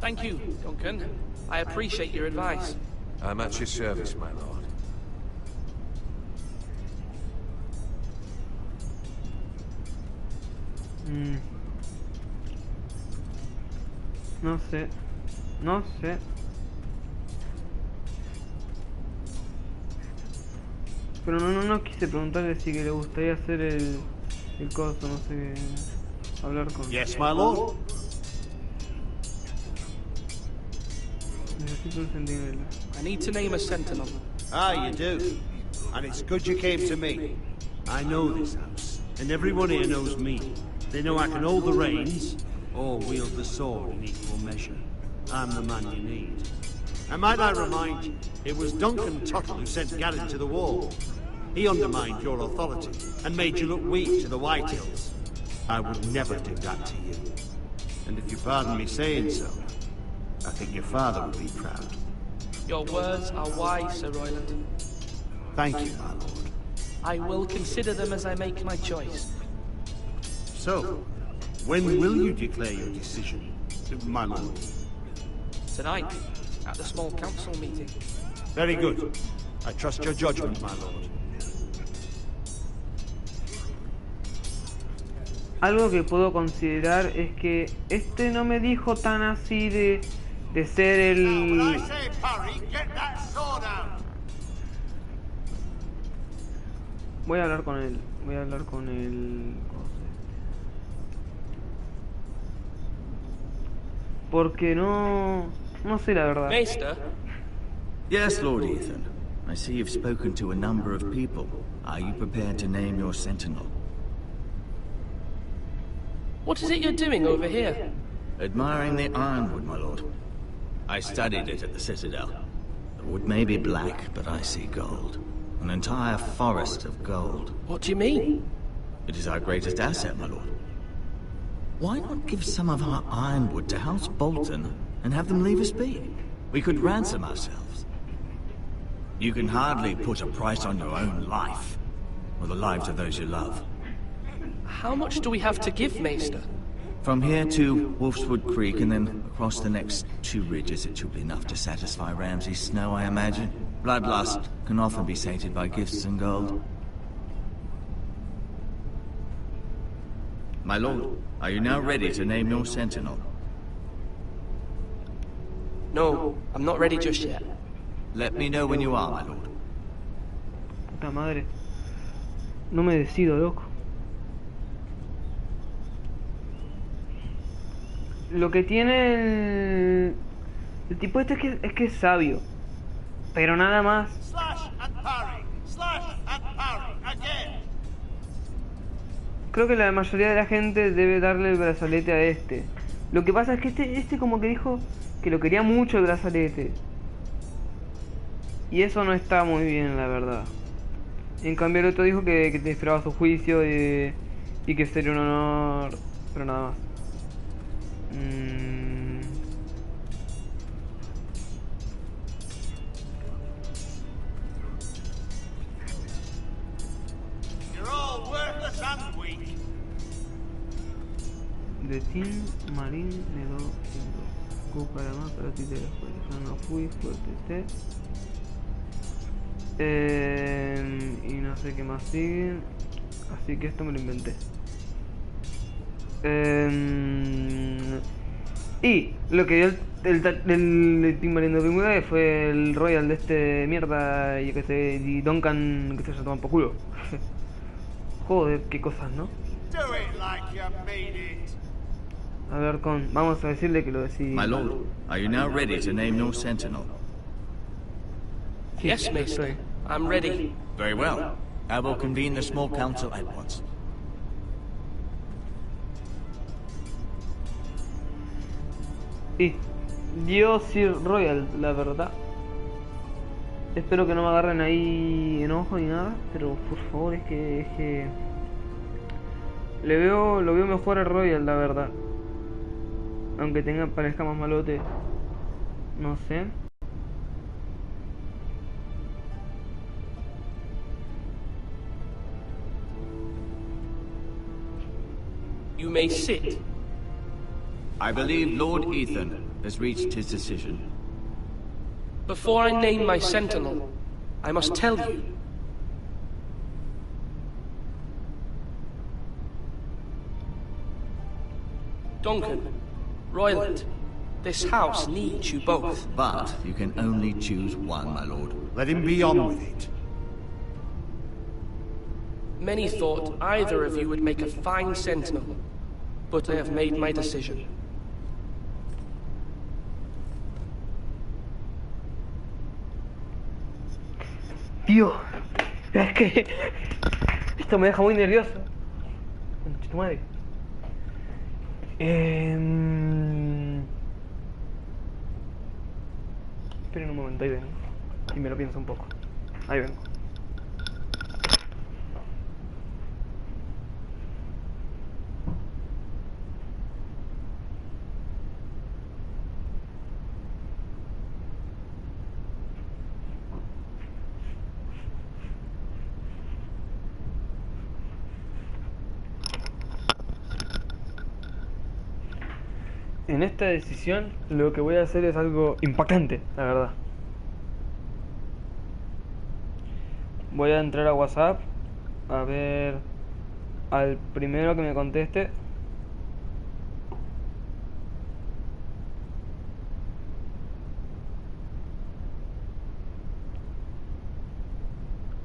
Thank you, Duncan. I appreciate your advice. I'm at your service, my lord. No sé. No sé. Pero no quise preguntarle si que le gustaría hacer el coso, no sé, hablar con... Yes, my lord. Necesito un sentinela. I need to name a sentinel. Ah, you do. And it's good you came to me. I know this house, and everyone here knows me. They know I can hold the reins, or wield the sword in equal measure. I'm the man you need. And might I remind you, it was Duncan Tuttle who sent Garin to the wall. He undermined your authority and made you look weak to the Whitehills. I would never do that to you. And if you pardon me saying so, I think your father would be proud. Your words are wise, Sir Royland. Thank you, my lord. I will consider them as I make my choice. So, when will you declare your decision, my lord? Tonight, at the small council meeting. Very good. I trust your judgment, my lord. Algo que puedo considerar es que este no me dijo tan así de ser el... Voy a hablar con él. Voy a hablar con el... Porque no sé la verdad. Maester? Yes, Lord Ethan. I see you've spoken to a number of people. Are you prepared to name your sentinel? What is it you're doing over here? Admiring the ironwood, my lord. I studied it at the Citadel. The wood may be black, but I see gold. An entire forest of gold. What do you mean? It is our greatest asset, my lord. Why not give some of our ironwood to House Bolton and have them leave us be? We could ransom ourselves. You can hardly put a price on your own life, or the lives of those you love. How much do we have to give, Maester? From here to Wolfswood Creek and then across the next 2 ridges, it should be enough to satisfy Ramsay Snow, I imagine. Bloodlust can often be sated by gifts and gold. My lord, are you now ready to name your sentinel? No, I'm not ready just yet. Let me know when you are, my lord. Puta madre. No me decido, loco. Lo que tiene el tipo este es que es sabio. Pero nada más. Creo que la mayoría de la gente debe darle el brazalete a este. Lo que pasa es que este como que dijo que lo quería mucho el brazalete. Y eso no está muy bien, la verdad. En cambio el otro dijo que te esperaba su juicio y que sería un honor. Pero nada más. De Team Marín me do Cuca la más para ti de la escuela. Yo no fui fuerte y no sé qué más sigue. Así que esto me lo inventé. Y lo que dio el Team Marín de Bermuda fue el Royal de este mierda y que se y Duncan que se toma por culo. Joder, qué cosas, ¿no? A ver, vamos a decirle que lo decís. My lord, are you now ready to name your sentinel? Yes, Maester. I'm ready. Very well. I will convene the small council at once. Y dio Sir Royal, la verdad. Espero que no me agarren ahí enojo ni nada, pero por favor es que lo veo mejor al Royal, la verdad. Aunque parezca más malote. No sé. You may sit. I believe Lord Ethan has reached his decision. Before I name my sentinel, I must tell you. Duncan, Royland, this house needs you both. But you can only choose one, my lord. Let him be on with it. Many thought either of you would make a fine sentinel, but I have made my decision. Tío, es que esto me deja muy nervioso. Concha tu madre. Esperen un momento, ahí vengo. Y me lo pienso un poco. Ahí vengo. En esta decisión lo que voy a hacer es algo impactante, la verdad. Voy a entrar a WhatsApp a ver al primero que me conteste.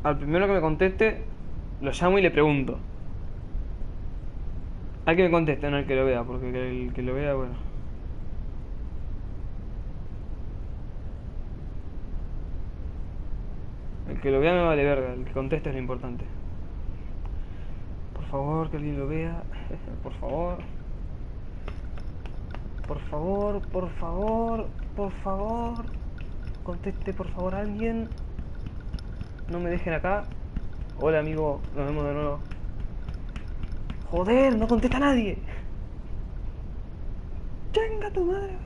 Al primero que me conteste lo llamo y le pregunto. Al que me conteste, no al que lo vea, porque el que lo vea, bueno. El que lo vea me vale verga, el que conteste es lo importante. Por favor, que alguien lo vea. Por favor. Por favor, por favor, por favor. Conteste, por favor, alguien. No me dejen acá. Hola, amigo, nos vemos de nuevo. Joder, no contesta nadie. Chenga tu madre.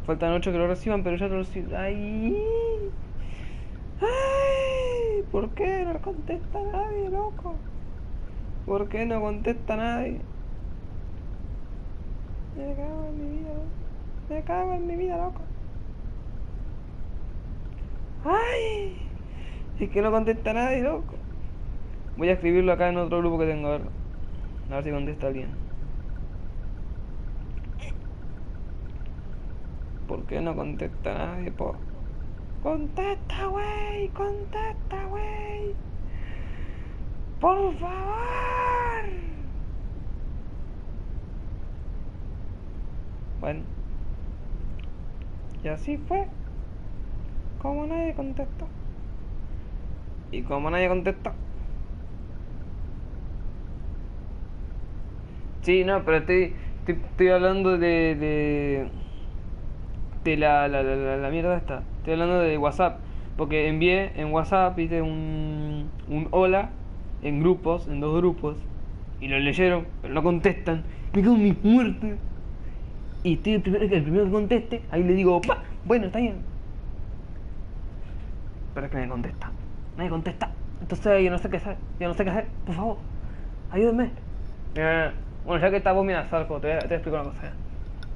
Faltan 8 que lo reciban, pero ya lo reciben. ¡Ay! ¡Ay! ¿Por qué no contesta nadie, loco? ¿Por qué no contesta nadie? Me cago en mi vida, loco. Me cago en mi vida, loco. ¡Ay! Es que no contesta nadie, loco. Voy a escribirlo acá en otro grupo que tengo, a ver si contesta alguien. ¿Por qué no contesta nadie, po? ¡Contesta, güey! ¡Contesta, güey! ¡Por favor! Bueno. Y así fue. Como nadie contestó. Y como nadie contestó. Sí, no, pero estoy hablando de la mierda esta. Estoy hablando de WhatsApp. Porque envié en WhatsApp, viste, un hola en grupos, en 2 grupos. Y lo leyeron, pero no contestan. Me cago en mi muerte. Y estoy el primero que conteste, ahí le digo, ¡pa! Bueno, está bien. Pero es que nadie contesta. Nadie contesta. Entonces yo no sé qué hacer. Yo no sé qué hacer. Por favor, ayúdenme. Bueno, ya que está vos, mira, Zarco, te explico una cosa.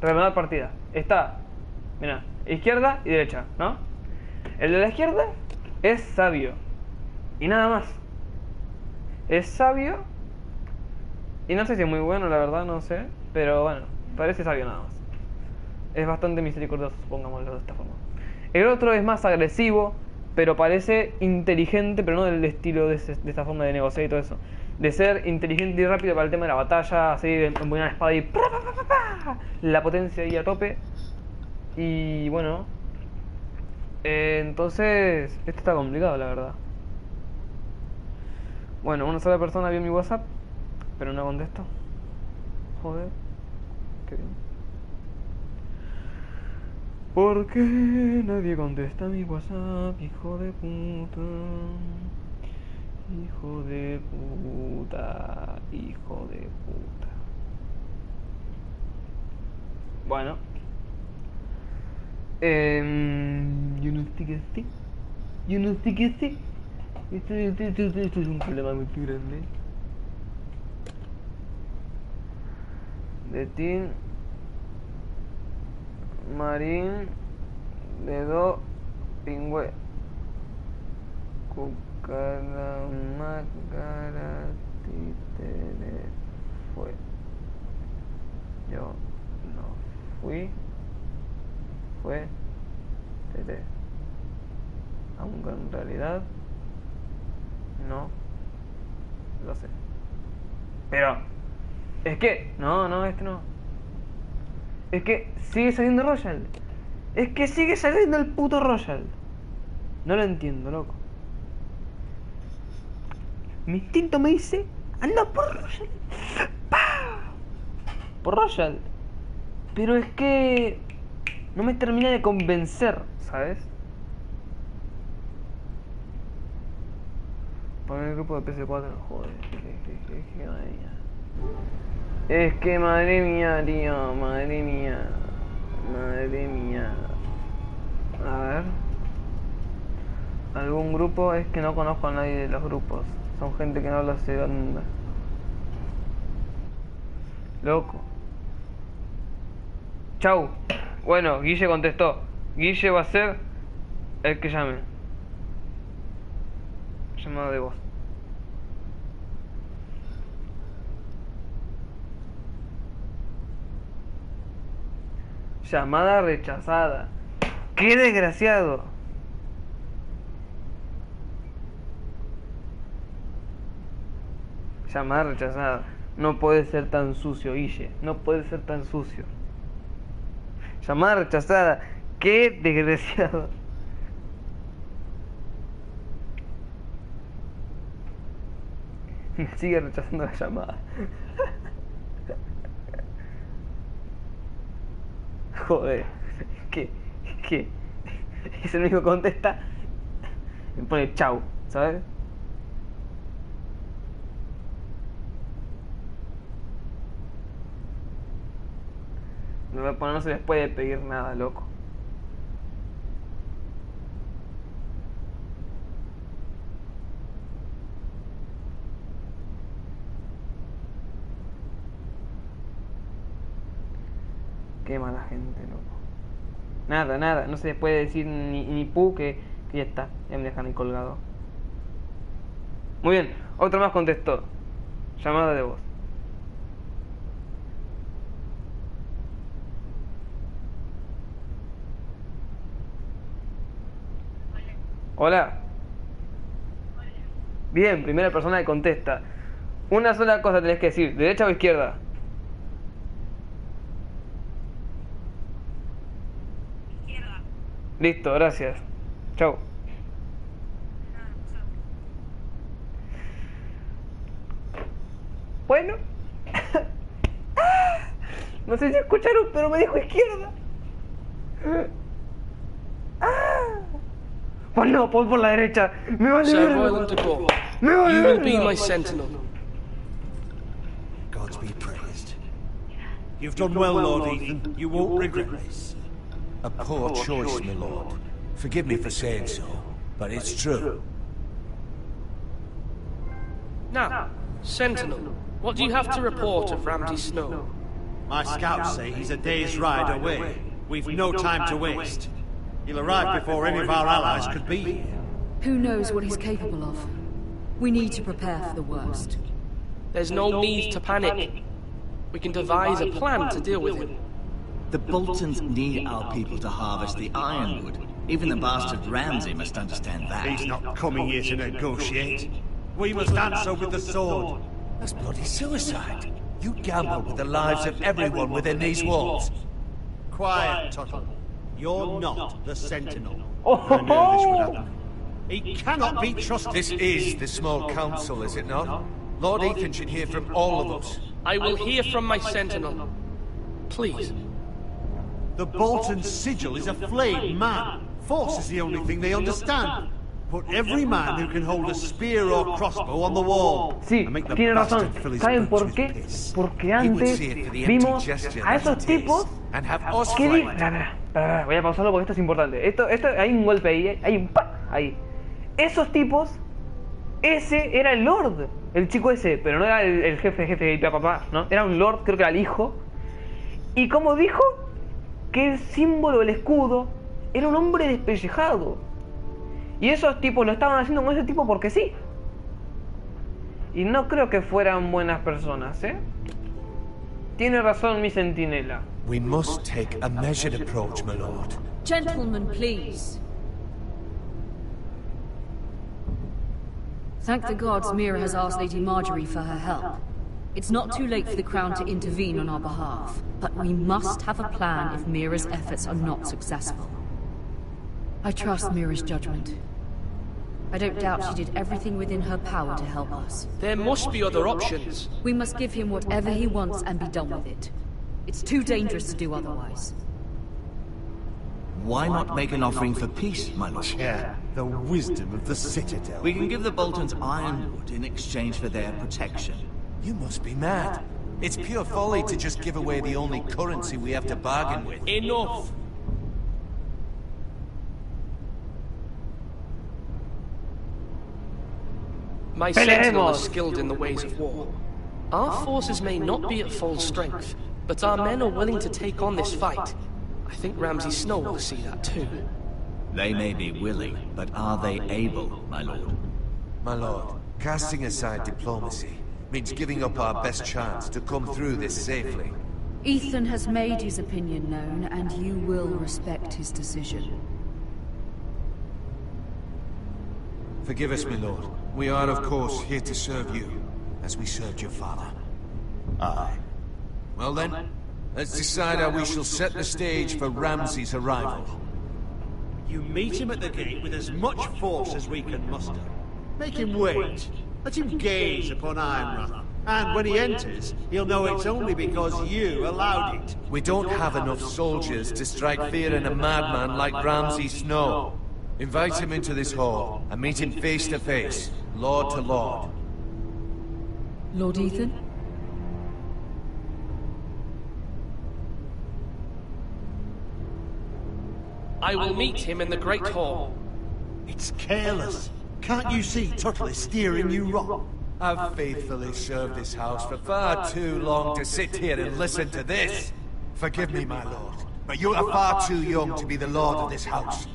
Reanudar partida. Está, mira, izquierda y derecha, ¿no? El de la izquierda es sabio. Y nada más. Es sabio. Y no sé si es muy bueno, la verdad, no sé. Pero bueno, parece sabio nada más. Es bastante misericordioso, pongámoslo de esta forma. El otro es más agresivo, pero parece inteligente, pero no del estilo de esta forma de negociar y todo eso. De ser inteligente y rápido para el tema de la batalla, así de empuñar la espada y la potencia ahí a tope. Y bueno, entonces esto está complicado, la verdad. Bueno, una sola persona vio mi WhatsApp, pero no contestó. Joder, qué bien. ¿Por qué nadie contesta mi WhatsApp, hijo de puta? Hijo de puta, hijo de puta. Bueno. Yo no sé qué hacer. Yo no sé qué hacer. Esto es un problema muy grande. De Tim Marín de Do Pingüe Cucaramacara Títere fue. Yo no fui. Fue Tere. Aunque en realidad no lo sé. Pero es que no, este no. Es que sigue saliendo Royal. Es que sigue saliendo el puto Royal. No lo entiendo, loco. Mi instinto me dice anda por Royal. ¡Pah! por Royal. Pero es que no me termina de convencer, ¿sabes? Poner el grupo de PC4, joder, que madre mía. Es que madre mía, tío, madre mía. Madre mía. A ver. Algún grupo, es que no conozco a nadie de los grupos. Son gente que no lo sé dónde. Loco. Chau. Bueno, Guille contestó. Guille va a ser el que llame. Llamado de voz. Llamada rechazada. ¡Qué desgraciado! Llamada rechazada. No puede ser tan sucio, Guille. No puede ser tan sucio. Llamada rechazada. ¡Qué desgraciado! Me sigue rechazando la llamada. Joder. ¿Qué? Es el único que contesta. Me pone chau, ¿sabes? No se les puede pedir nada, loco. Qué mala gente, loco. Nada, no se les puede decir ni pu que ya está, ya me dejan ahí colgado. Muy bien, otro más contestó. Llamada de voz. Hola. Bien, primera persona que contesta. Una sola cosa tenés que decir, ¿derecha o izquierda? Izquierda. Listo, gracias. Chau. Bueno. No sé si escucharon, pero me dijo izquierda. Pues no, pues por la derecha. Me vale verga. Me vale verga. You will be my sentinel. Gods be praised. You've done well, Lord Ethan. You won't regret this. A poor choice, my lord. Forgive me for saying so, but it's true. Now, Sentinel, what do you have to report of Ramsay Snow? My scouts say he's a day's ride away. We've no time to waste. He'll arrive before any of our allies could be here. Who knows what he's capable of? We need to prepare for the worst. There's no need to panic. We can devise a plan to deal with him. The Boltons need our people to harvest the ironwood. Even the bastard Ramsay must understand that. He's not coming here to negotiate. We must answer with the sword. That's bloody suicide. You gamble with the lives of everyone within these walls. Quiet, Tuttle. You're not the Sentinel. I knew this would happen. He cannot be trusted. This is the small council, is it not? Lord Ethan should hear from all of us. I will hear from my Sentinel. Please. The Bolton's sigil is a flayed man. Force is the only thing they understand. Put every man who can hold a spear or crossbow on the wall. Sí, tiene razón. ¿Saben por qué? Porque antes vimos a esos tipos que voy a pausarlo porque esto es importante. Esto hay un golpe ahí, hay un pa ahí. Esos tipos, ese era el Lord, el chico ese, pero no era el jefe y papá, ¿no? Era un Lord, creo que era el hijo. Y como dijo que el símbolo del escudo era un hombre despellejado. Y esos tipos lo estaban haciendo con ese tipo porque sí. Y no creo que fueran buenas personas, ¿eh? Tiene razón mi centinela. We must take a measured approach, my lord. Gentlemen, please. Thank the gods Mira has asked Lady Marjorie for her help. It's not too late for the Crown to intervene on our behalf, but we must have a plan if Mira's efforts are not successful. I trust Mira's judgment. I don't doubt she did everything within her power to help us. There must be other options. We must give him whatever he wants and be done with it. It's too dangerous to do otherwise. Why not make an offering for peace, my lord? Yeah, the wisdom of the Citadel. We can give the Boltons ironwood in exchange for their protection. You must be mad. It's pure folly to just give away the only currency we have to bargain with. Enough! My sentinel is skilled in the ways of war. Our forces may not be at full strength, but our men are willing to take on this fight. I think Ramsay Snow will see that too. They may be willing, but are they able, my lord? My lord, casting aside diplomacy means giving up our best chance to come through this safely. Ethan has made his opinion known, and you will respect his decision. Forgive us, my lord. We are, of course, here to serve you, as we served your father. Aye. Well then, let's decide how we shall set the stage for Ramsay's arrival. You meet him at the gate with as much force as we can muster. Make him wait. Let him gaze upon Ironrun. And when he enters, he'll know it's only because you allowed it. We don't have enough soldiers to strike fear in a madman like Ramsay Snow. Invite him into this hall, and meet him face to face, lord to lord. Lord Ethan? I will meet him in the Great Hall. It's careless. Can't you see Tuttle is steering you wrong? I've faithfully served this house for far too long to sit here and listen to this. Forgive me, my lord, but you are far too young to be the lord of this house.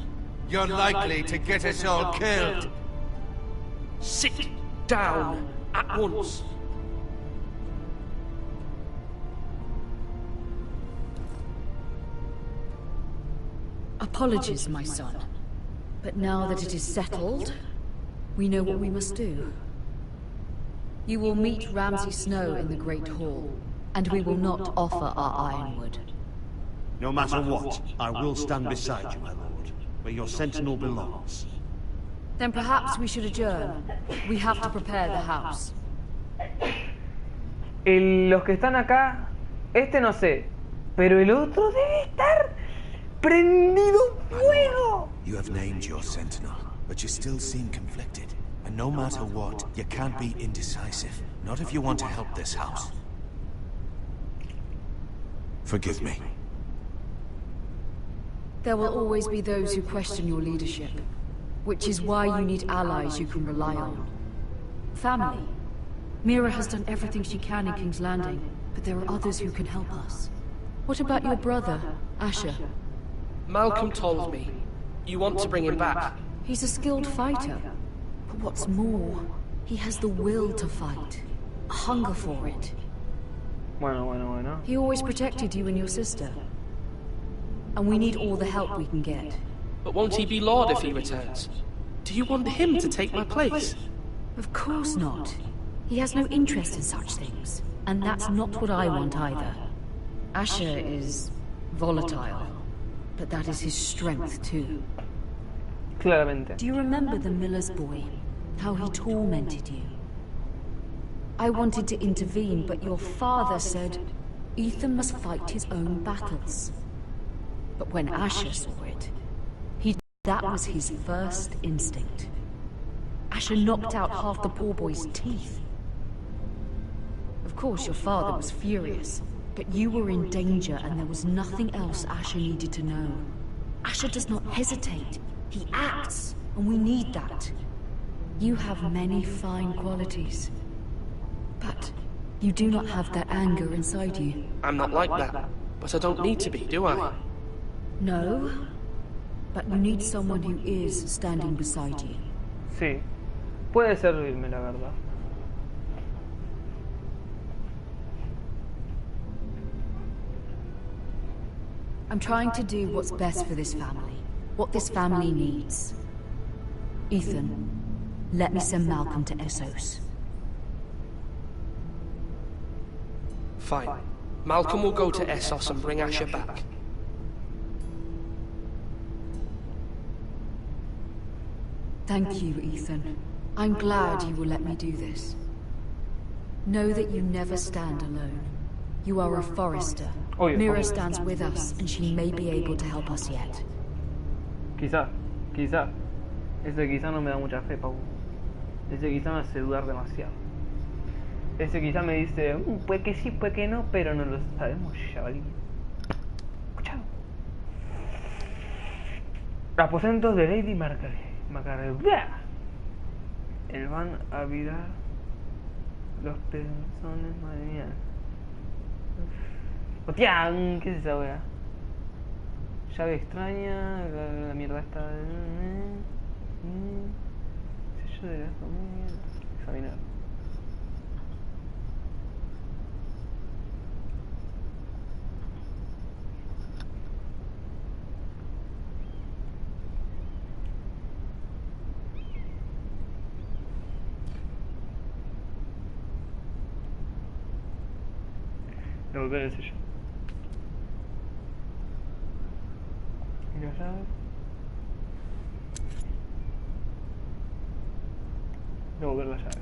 You're likely to get us all killed. Sit down at once. Apologies, my son. But now that it is settled, we know what we must do. You will meet Ramsay Snow in the Great Hall, and we will not offer our ironwood. No matter what, I will stand beside you, my lord, where your sentinel belongs. Then perhaps we should adjourn. We have to prepare the house. Los que están acá, este no sé, pero el otro debe estar prendido fuego. You have named your sentinel, but you still seem conflicted. And no matter what, you can't be indecisive. Not if you want to help this house. Forgive me. There will always be those who question your leadership, which is why you need allies you can rely on. Family. Mira has done everything she can in King's Landing, but there are others who can help us. What about your brother, Asher? Malcolm told me. You want to bring him back? He's a skilled fighter. But what's more, he has the will to fight. A hunger for it. Bueno. He always protected you and your sister. And we need all the help we can get. But won't he be Lord if he returns? Do you want him to take my place? Of course not. He has no interest in such things. And that's not what I want either. Asher is volatile. But that is his strength too. Claramente. Do you remember the miller's boy? How he tormented you? I wanted to intervene, but your father said Ethan must fight his own battles. But when Asher saw it, that was his first instinct. Asher knocked out half the poor boy's teeth. Of course, your father was furious, but you were in danger and there was nothing else Asher needed to know. Asher does not hesitate. He acts, and we need that. You have many fine qualities, but you do not have that anger inside you. I'm not like that, but I don't need to be, do I? No, but you need someone who is standing beside you. Sí, puede servirme, la verdad. I'm trying to do what's best for this family, what this family needs. Ethan, let me send Malcolm to Essos. Fine. Malcolm will go to Essos and bring Asher back. Thank you, Ethan. I'm glad you will let me do this. Know that you never stand alone. You are a Forrester. Mira stands with us, and she may be able to help us yet. Quizá. Ese quizá no me da mucha fe, Pau. Ese quizá me hace dudar demasiado. Ese quizá me dice, puede que sí, puede que no, pero no lo sabemos, chavalín. Escuchado. Aposentos de Lady Margaret. El van a virar los pezones, madre mía. Hostia, ¿qué es esa wea? Llave extraña, la mierda está. Sello de la familia. Examinar. Devolver el sello. ¿Y la llave? Devolver la llave.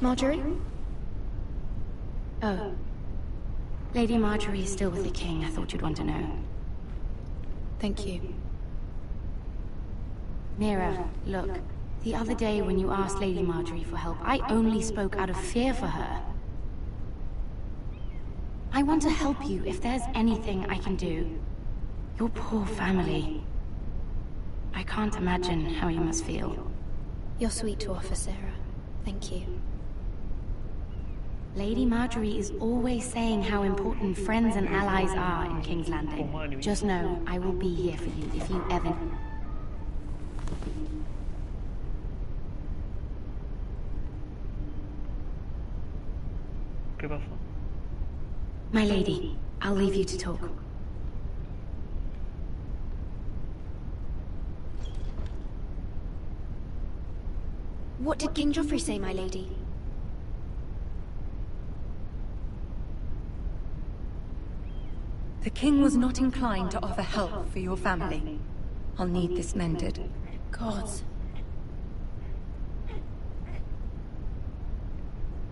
Marjorie? Oh. Lady Marjorie is still with the king. I thought you'd want to know. Thank you. Mira, look. The other day when you asked Lady Marjorie for help, I only spoke out of fear for her. I want to help you if there's anything I can do. Your poor family. I can't imagine how you must feel. You're sweet to offer, Sarah. Thank you. Lady Marjorie is always saying how important friends and allies are in King's Landing. Just know, I will be here for you if you ever... ¿Qué pasó? My lady, I'll leave you to talk. What did King Joffrey say, my lady? The king was not inclined to offer help for your family. I'll need this mended. Gods.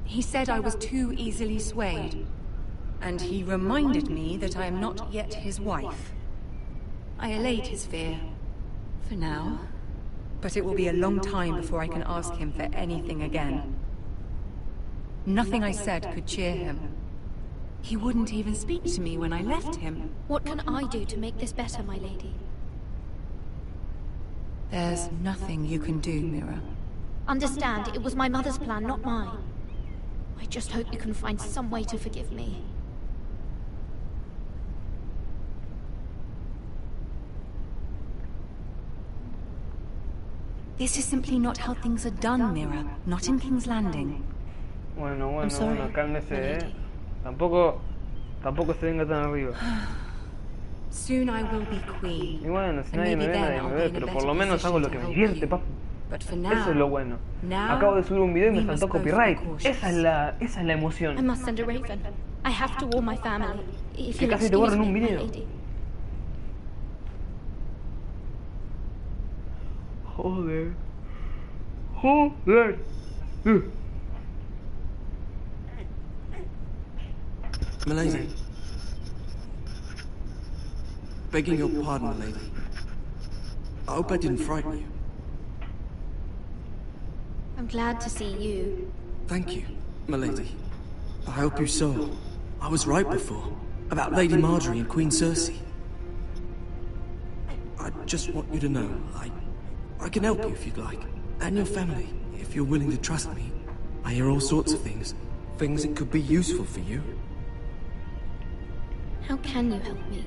He said I was too easily swayed. And he reminded me that I am not yet his wife. I allayed his fear. For now. But it will be a long time before I can ask him for anything again. Nothing I said could cheer him. He wouldn't even speak to me when I left him. What can I do to make this better, my lady? There's nothing you can do, Mira. Understand, it was my mother's plan, not mine. I just hope you can find some way to forgive me. This is simply not how things are done, Mira. Not in King's Landing. Bueno, cálmese, Tampoco se venga tan arriba. Soon I will be queen. Y bueno, si nadie me ve, pero por lo menos hago lo que me divierte, papu. Eso es lo bueno. Acabo de subir un video y me saltó copyright. Esa es la emoción. I must send a raven. I have to warn my family. If Que you'll casi te excuse borran me, un my video. lady. Joder. Milady. Begging your pardon, milady. I hope I didn't frighten you. I'm glad to see you. Thank you, milady. I hope you saw. I was right before. About Lady Marjorie and Queen Cersei. I just want you to know, I can help you if you'd like. And your family, if you're willing to trust me. I hear all sorts of things. Things that could be useful for you. How can you help me?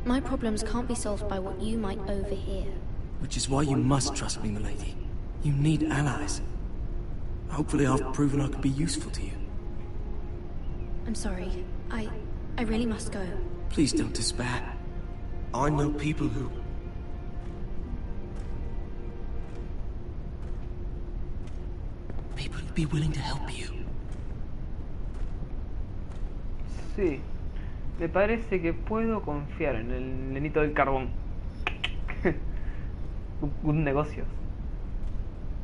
My problems can't be solved by what you might overhear. Which is why you must trust me, milady. You need allies. Hopefully I've proven I could be useful to you. I'm sorry. I really must go. Please don't despair. I know people who... People who'd be willing to help you. Sí. Me parece que puedo confiar en el nenito del carbón. Un negocio.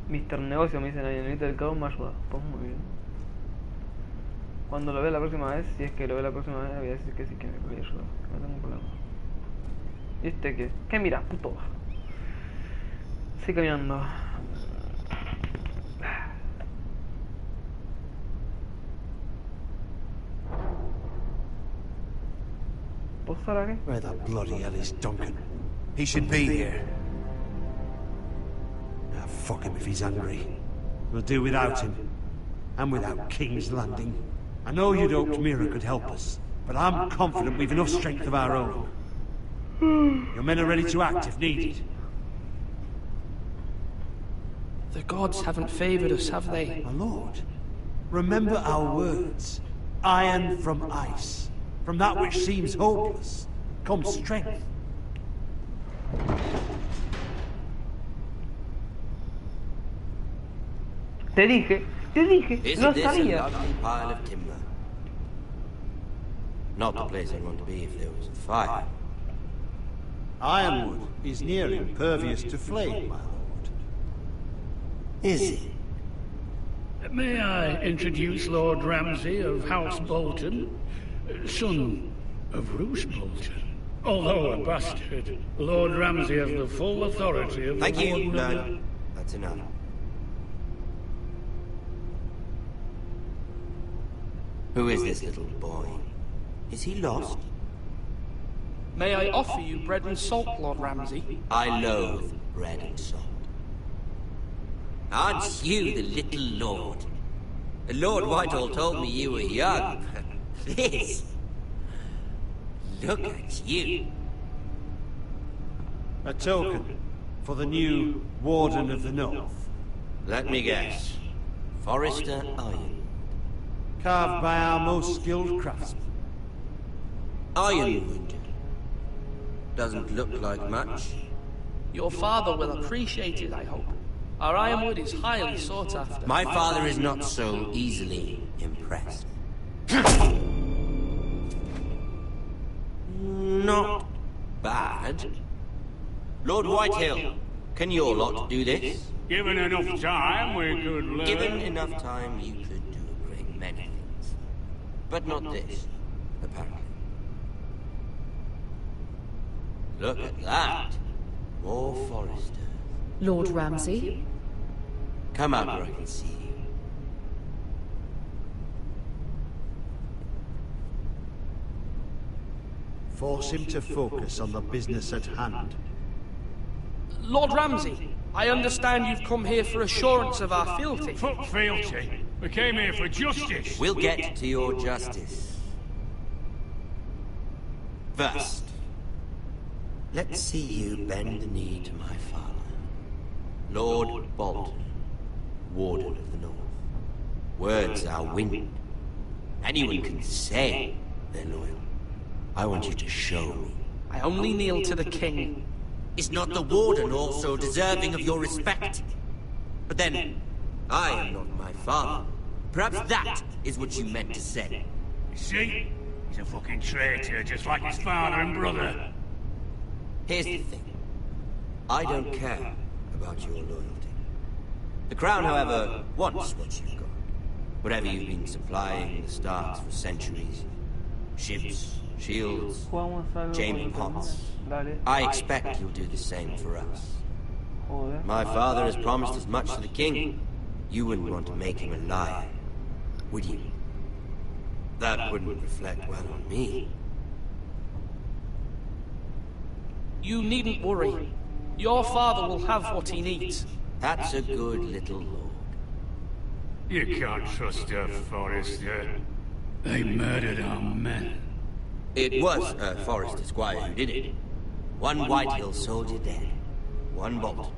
Mr. Negocio me dicen ahí, el nenito del carbón me ha ayudado. Pues muy bien. Cuando lo vea la próxima vez, si es que lo vea la próxima vez, voy a decir que sí, que me podía ayudar. No tengo problema. ¿Y este qué? ¿Qué mira, puto? Sigue caminando. Where the bloody hell is Duncan? He should be here. Ah, fuck him if he's angry. We'll do without him. And without King's Landing. I know you'd hoped Mira could help us, but I'm confident we've enough strength of our own. Your men are ready to act if needed. The gods haven't favored us, have they? My lord, remember our words. Iron from ice. From that which seems hopeless comes strength. Te dije, no Isn't sabía. this a lovely pile of timber? Not the place I'd want to be if there was a fire. Ironwood is near impervious to flame, my lord. Is it? May I introduce Lord Ramsay of House Bolton, son of Roose Bolton. Although a bastard, Lord Ramsay has the full authority of the Thank you, Warden of the... no. That's enough. Who is this little boy? Is he lost? May I offer you bread and salt, Lord Ramsay? I loathe bread and salt. Aren't you the little lord? Lord Whitehall told me you were young, but this... Look at you. A token for the new Warden of the North. Let me guess. Forrester Iron. Carved by our most skilled craftsmen. Ironwood. Doesn't look like much. Your father will appreciate it, I hope. Our ironwood is highly sought after. My father is not so easily impressed. Not bad. Lord Whitehill, can your lot do this? Given enough time, we could learn... Given enough time, you could do a great many things. But not this, apparently. Look at that. More Foresters. Lord Ramsay? Come out where I can see you. Force him to focus on the business at hand. Lord Ramsay, I understand you've come here for assurance of our fealty. Fuck fealty. We came here for justice. We'll get to your justice. First, let's see you bend the knee to my father, Lord Bolton, Warden of the North. Words are wind. Anyone can say they're loyal. I want you to show me. I only kneel to the king. Is not the Warden also deserving of your respect? But then, I am not my father. Perhaps that is what you meant to say. You see? He's a fucking traitor, just like his father and brother. Here's the thing. I don't care about your loyalty. The Crown, however, wants what you've got. Whatever you've been supplying the Starks for centuries. Ships, shields, chamber pots. I expect you'll do the same for us. My father has promised as much to the king. You wouldn't want to make him a liar, would you? That wouldn't reflect well on me. You needn't worry. Your father will have what he needs. That's a good little lord. You can't trust her, Forrester. They murdered our men. It was a Forrester squire who did it. One Whitehill soldier dead. One Bolton.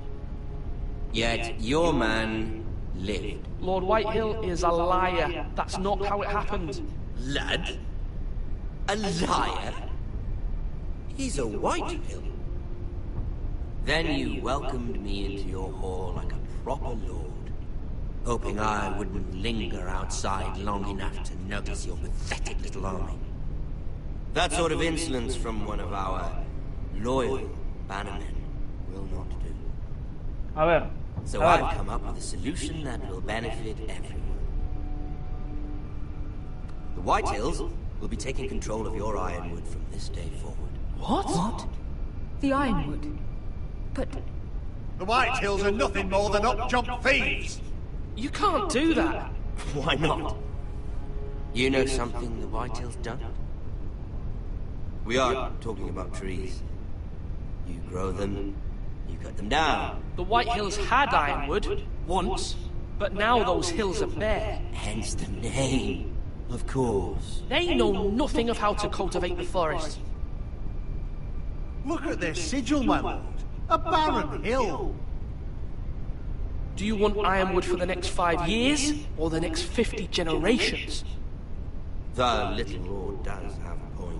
Yet your man lived. Lord Whitehill is a liar. That's not how it happened. Lad? A liar? He's a Whitehill. Then you welcomed me into your hall like a proper lord, hoping I wouldn't linger outside long enough to notice your pathetic little army. That sort of insolence from one of our loyal bannermen will not do. A ver. So I've come up with a solution that will benefit everyone. The Whitehills will be taking control of your ironwood from this day forward. What? The Ironwood? But... The Whitehills are nothing more than up-jump thieves! You can't do that! Why not? You know something the Whitehills done? We aren't talking about trees. You grow them, you cut them down. The Whitehills had ironwood, once, but now those hills are bare. Hence the name, of course. They know nothing of how to cultivate the forest. Look at their sigil, my lord. A barren hill. Do you want ironwood for the next 5 years, or the next 50 generations? The little lord does have a point.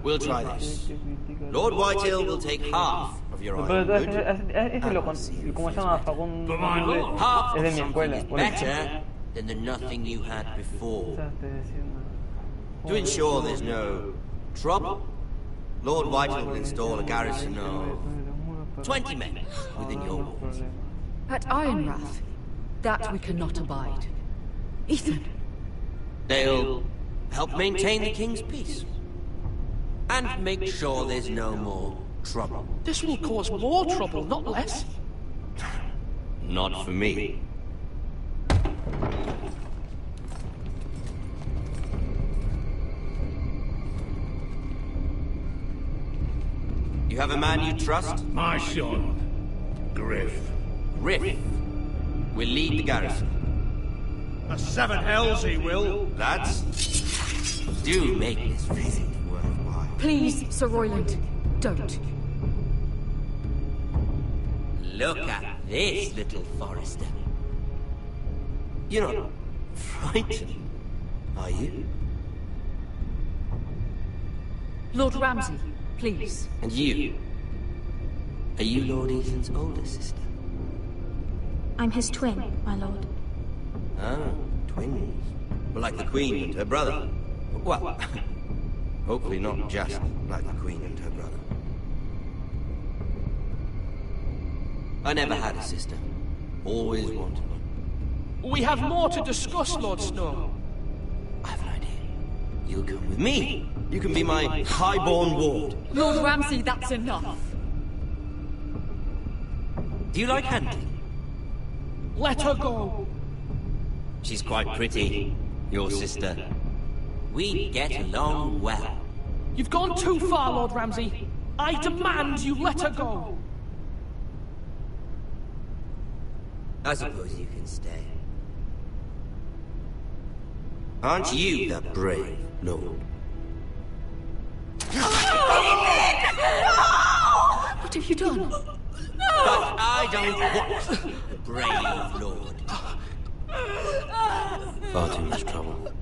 We'll try this. Lord Whitehill will take half of your ironwood. Half of something is better than the nothing you had before. To ensure there's no trouble, Lord Whitehill will install a garrison of 20 men within your walls. At Ironrath? That we cannot abide. Ethan! They'll help maintain the king's peace. And make sure there's no more trouble. This will cause more trouble, not less. Not for me. You have a man you trust? My son, Griff. Griff will lead the garrison. The seven hells he will. Lads, do make this visit worthwhile. Please, Sir Royland, don't. Look at this, little Forester. You're not frightened, are you? Lord Ramsay, please. And you? Are you Lord Ethan's older sister? I'm his twin, my lord. Ah, twins. Well, like the Queen and her brother. Well, hopefully not just like the Queen and her brother. I never had a sister. Always wanted one. We have more to discuss, Lord Snow. I have an idea. You'll come with me. You can be my highborn ward. Lord Ramsay, that's enough. Do you like hunting? Let her go. She's quite pretty, your sister. We get along well. You've gone too far, Lord Ramsay. I demand you let her go. I suppose you can stay. Aren't you the brave lord? What have you done? But I don't want the brave lord. Far too much trouble.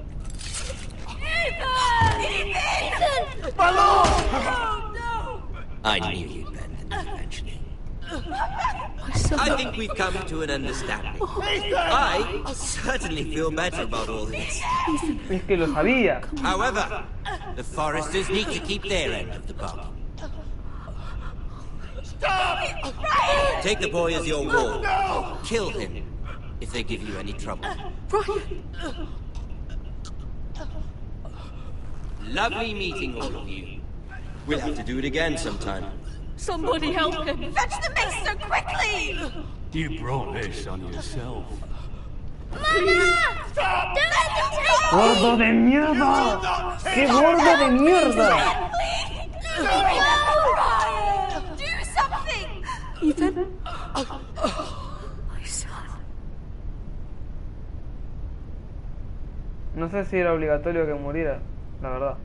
Ethan! My lord! Oh, no! I knew you'd bend the knee eventually. I think we've come to an understanding. I certainly feel better about all this. Es que lo sabía. However, the Foresters need to keep their end of the bargain. Stop! Take the boy as your ward. No! Kill him if they give you any trouble. Brian! Lovely meeting all of you. We'll have to do it again sometime. Somebody help him! Fetch the maester quickly! You brought this on yourself. Mana! Stop! Don't let them take me! ¡Gordo de mierda! ¡Qué gordo de mierda! Do something! Ethan? My son. No sé si era obligatorio que muriera, la verdad.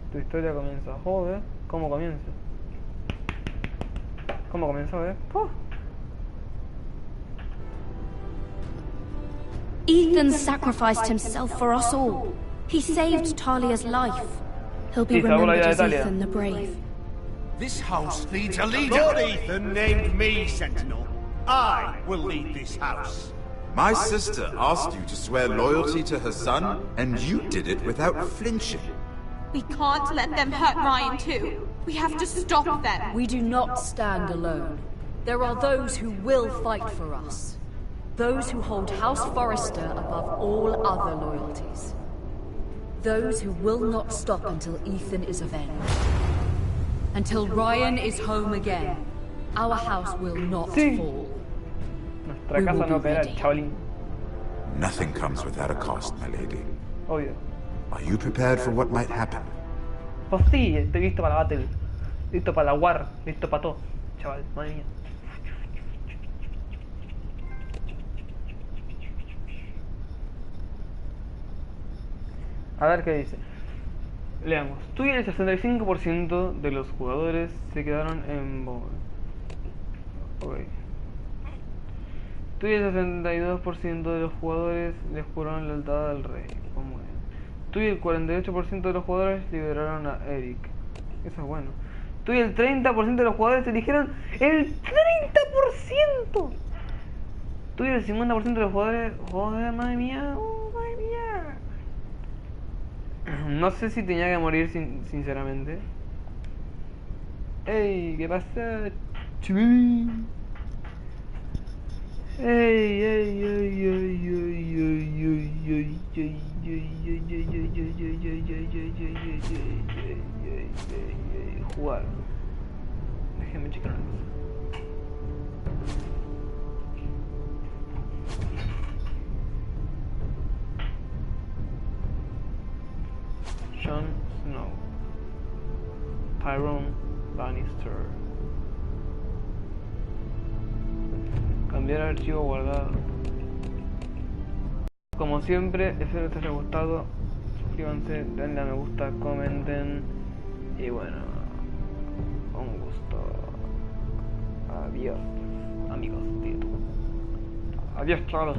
Tu historia comienza. Joder, ¿cómo comienza? ¿Cómo comenzó, Ethan sacrificed himself for us all. He saved Talia's life. He'll be remembered as Ethan the Brave. This house needs a leader. Lord Ethan named me Sentinel. I will lead this house. My sister asked you to swear loyalty to her son, and you did it without flinching. We can't let them hurt Ryan too. We have to stop them. We do not stand alone. There are those who will fight for us. Those who hold House Forrester above all other loyalties. Those who will not stop until Ethan is avenged. Until Ryan is home again, our house will not fall. Nuestra casa no caerá, chavalín. Nothing comes without a cost, my lady. Obvio. Are you prepared for what might happen? Pues sí, estoy listo para la battle. Listo para la war. Listo para todo. Chaval, madre mía. A ver qué dice. Leamos. Tú y el 65% de los jugadores se quedaron en Bowl. Ok. Tú y el 62% de los jugadores le juraron lealtad al rey. Muy bien. Tú y el 48% de los jugadores liberaron a Eric. Eso es bueno. Tú y el 30% de los jugadores eligieron el 30%. Tú y el 50% de los jugadores... Joder, madre mía. Oh, madre mía. No sé si tenía que morir sinceramente. Ey, ¿qué pasa? Chuy. Ey, ey, ey, ey, ey, ey, ey, ey, ey, jugar. Déjenme checar una cosa. Jon Snow, Tyrone Lannister. Cambiar archivo guardado. Como siempre, espero que les haya gustado. Suscríbanse, denle a me gusta, comenten. Y bueno, un gusto. Adiós, amigos de YouTube. Adiós, chavales.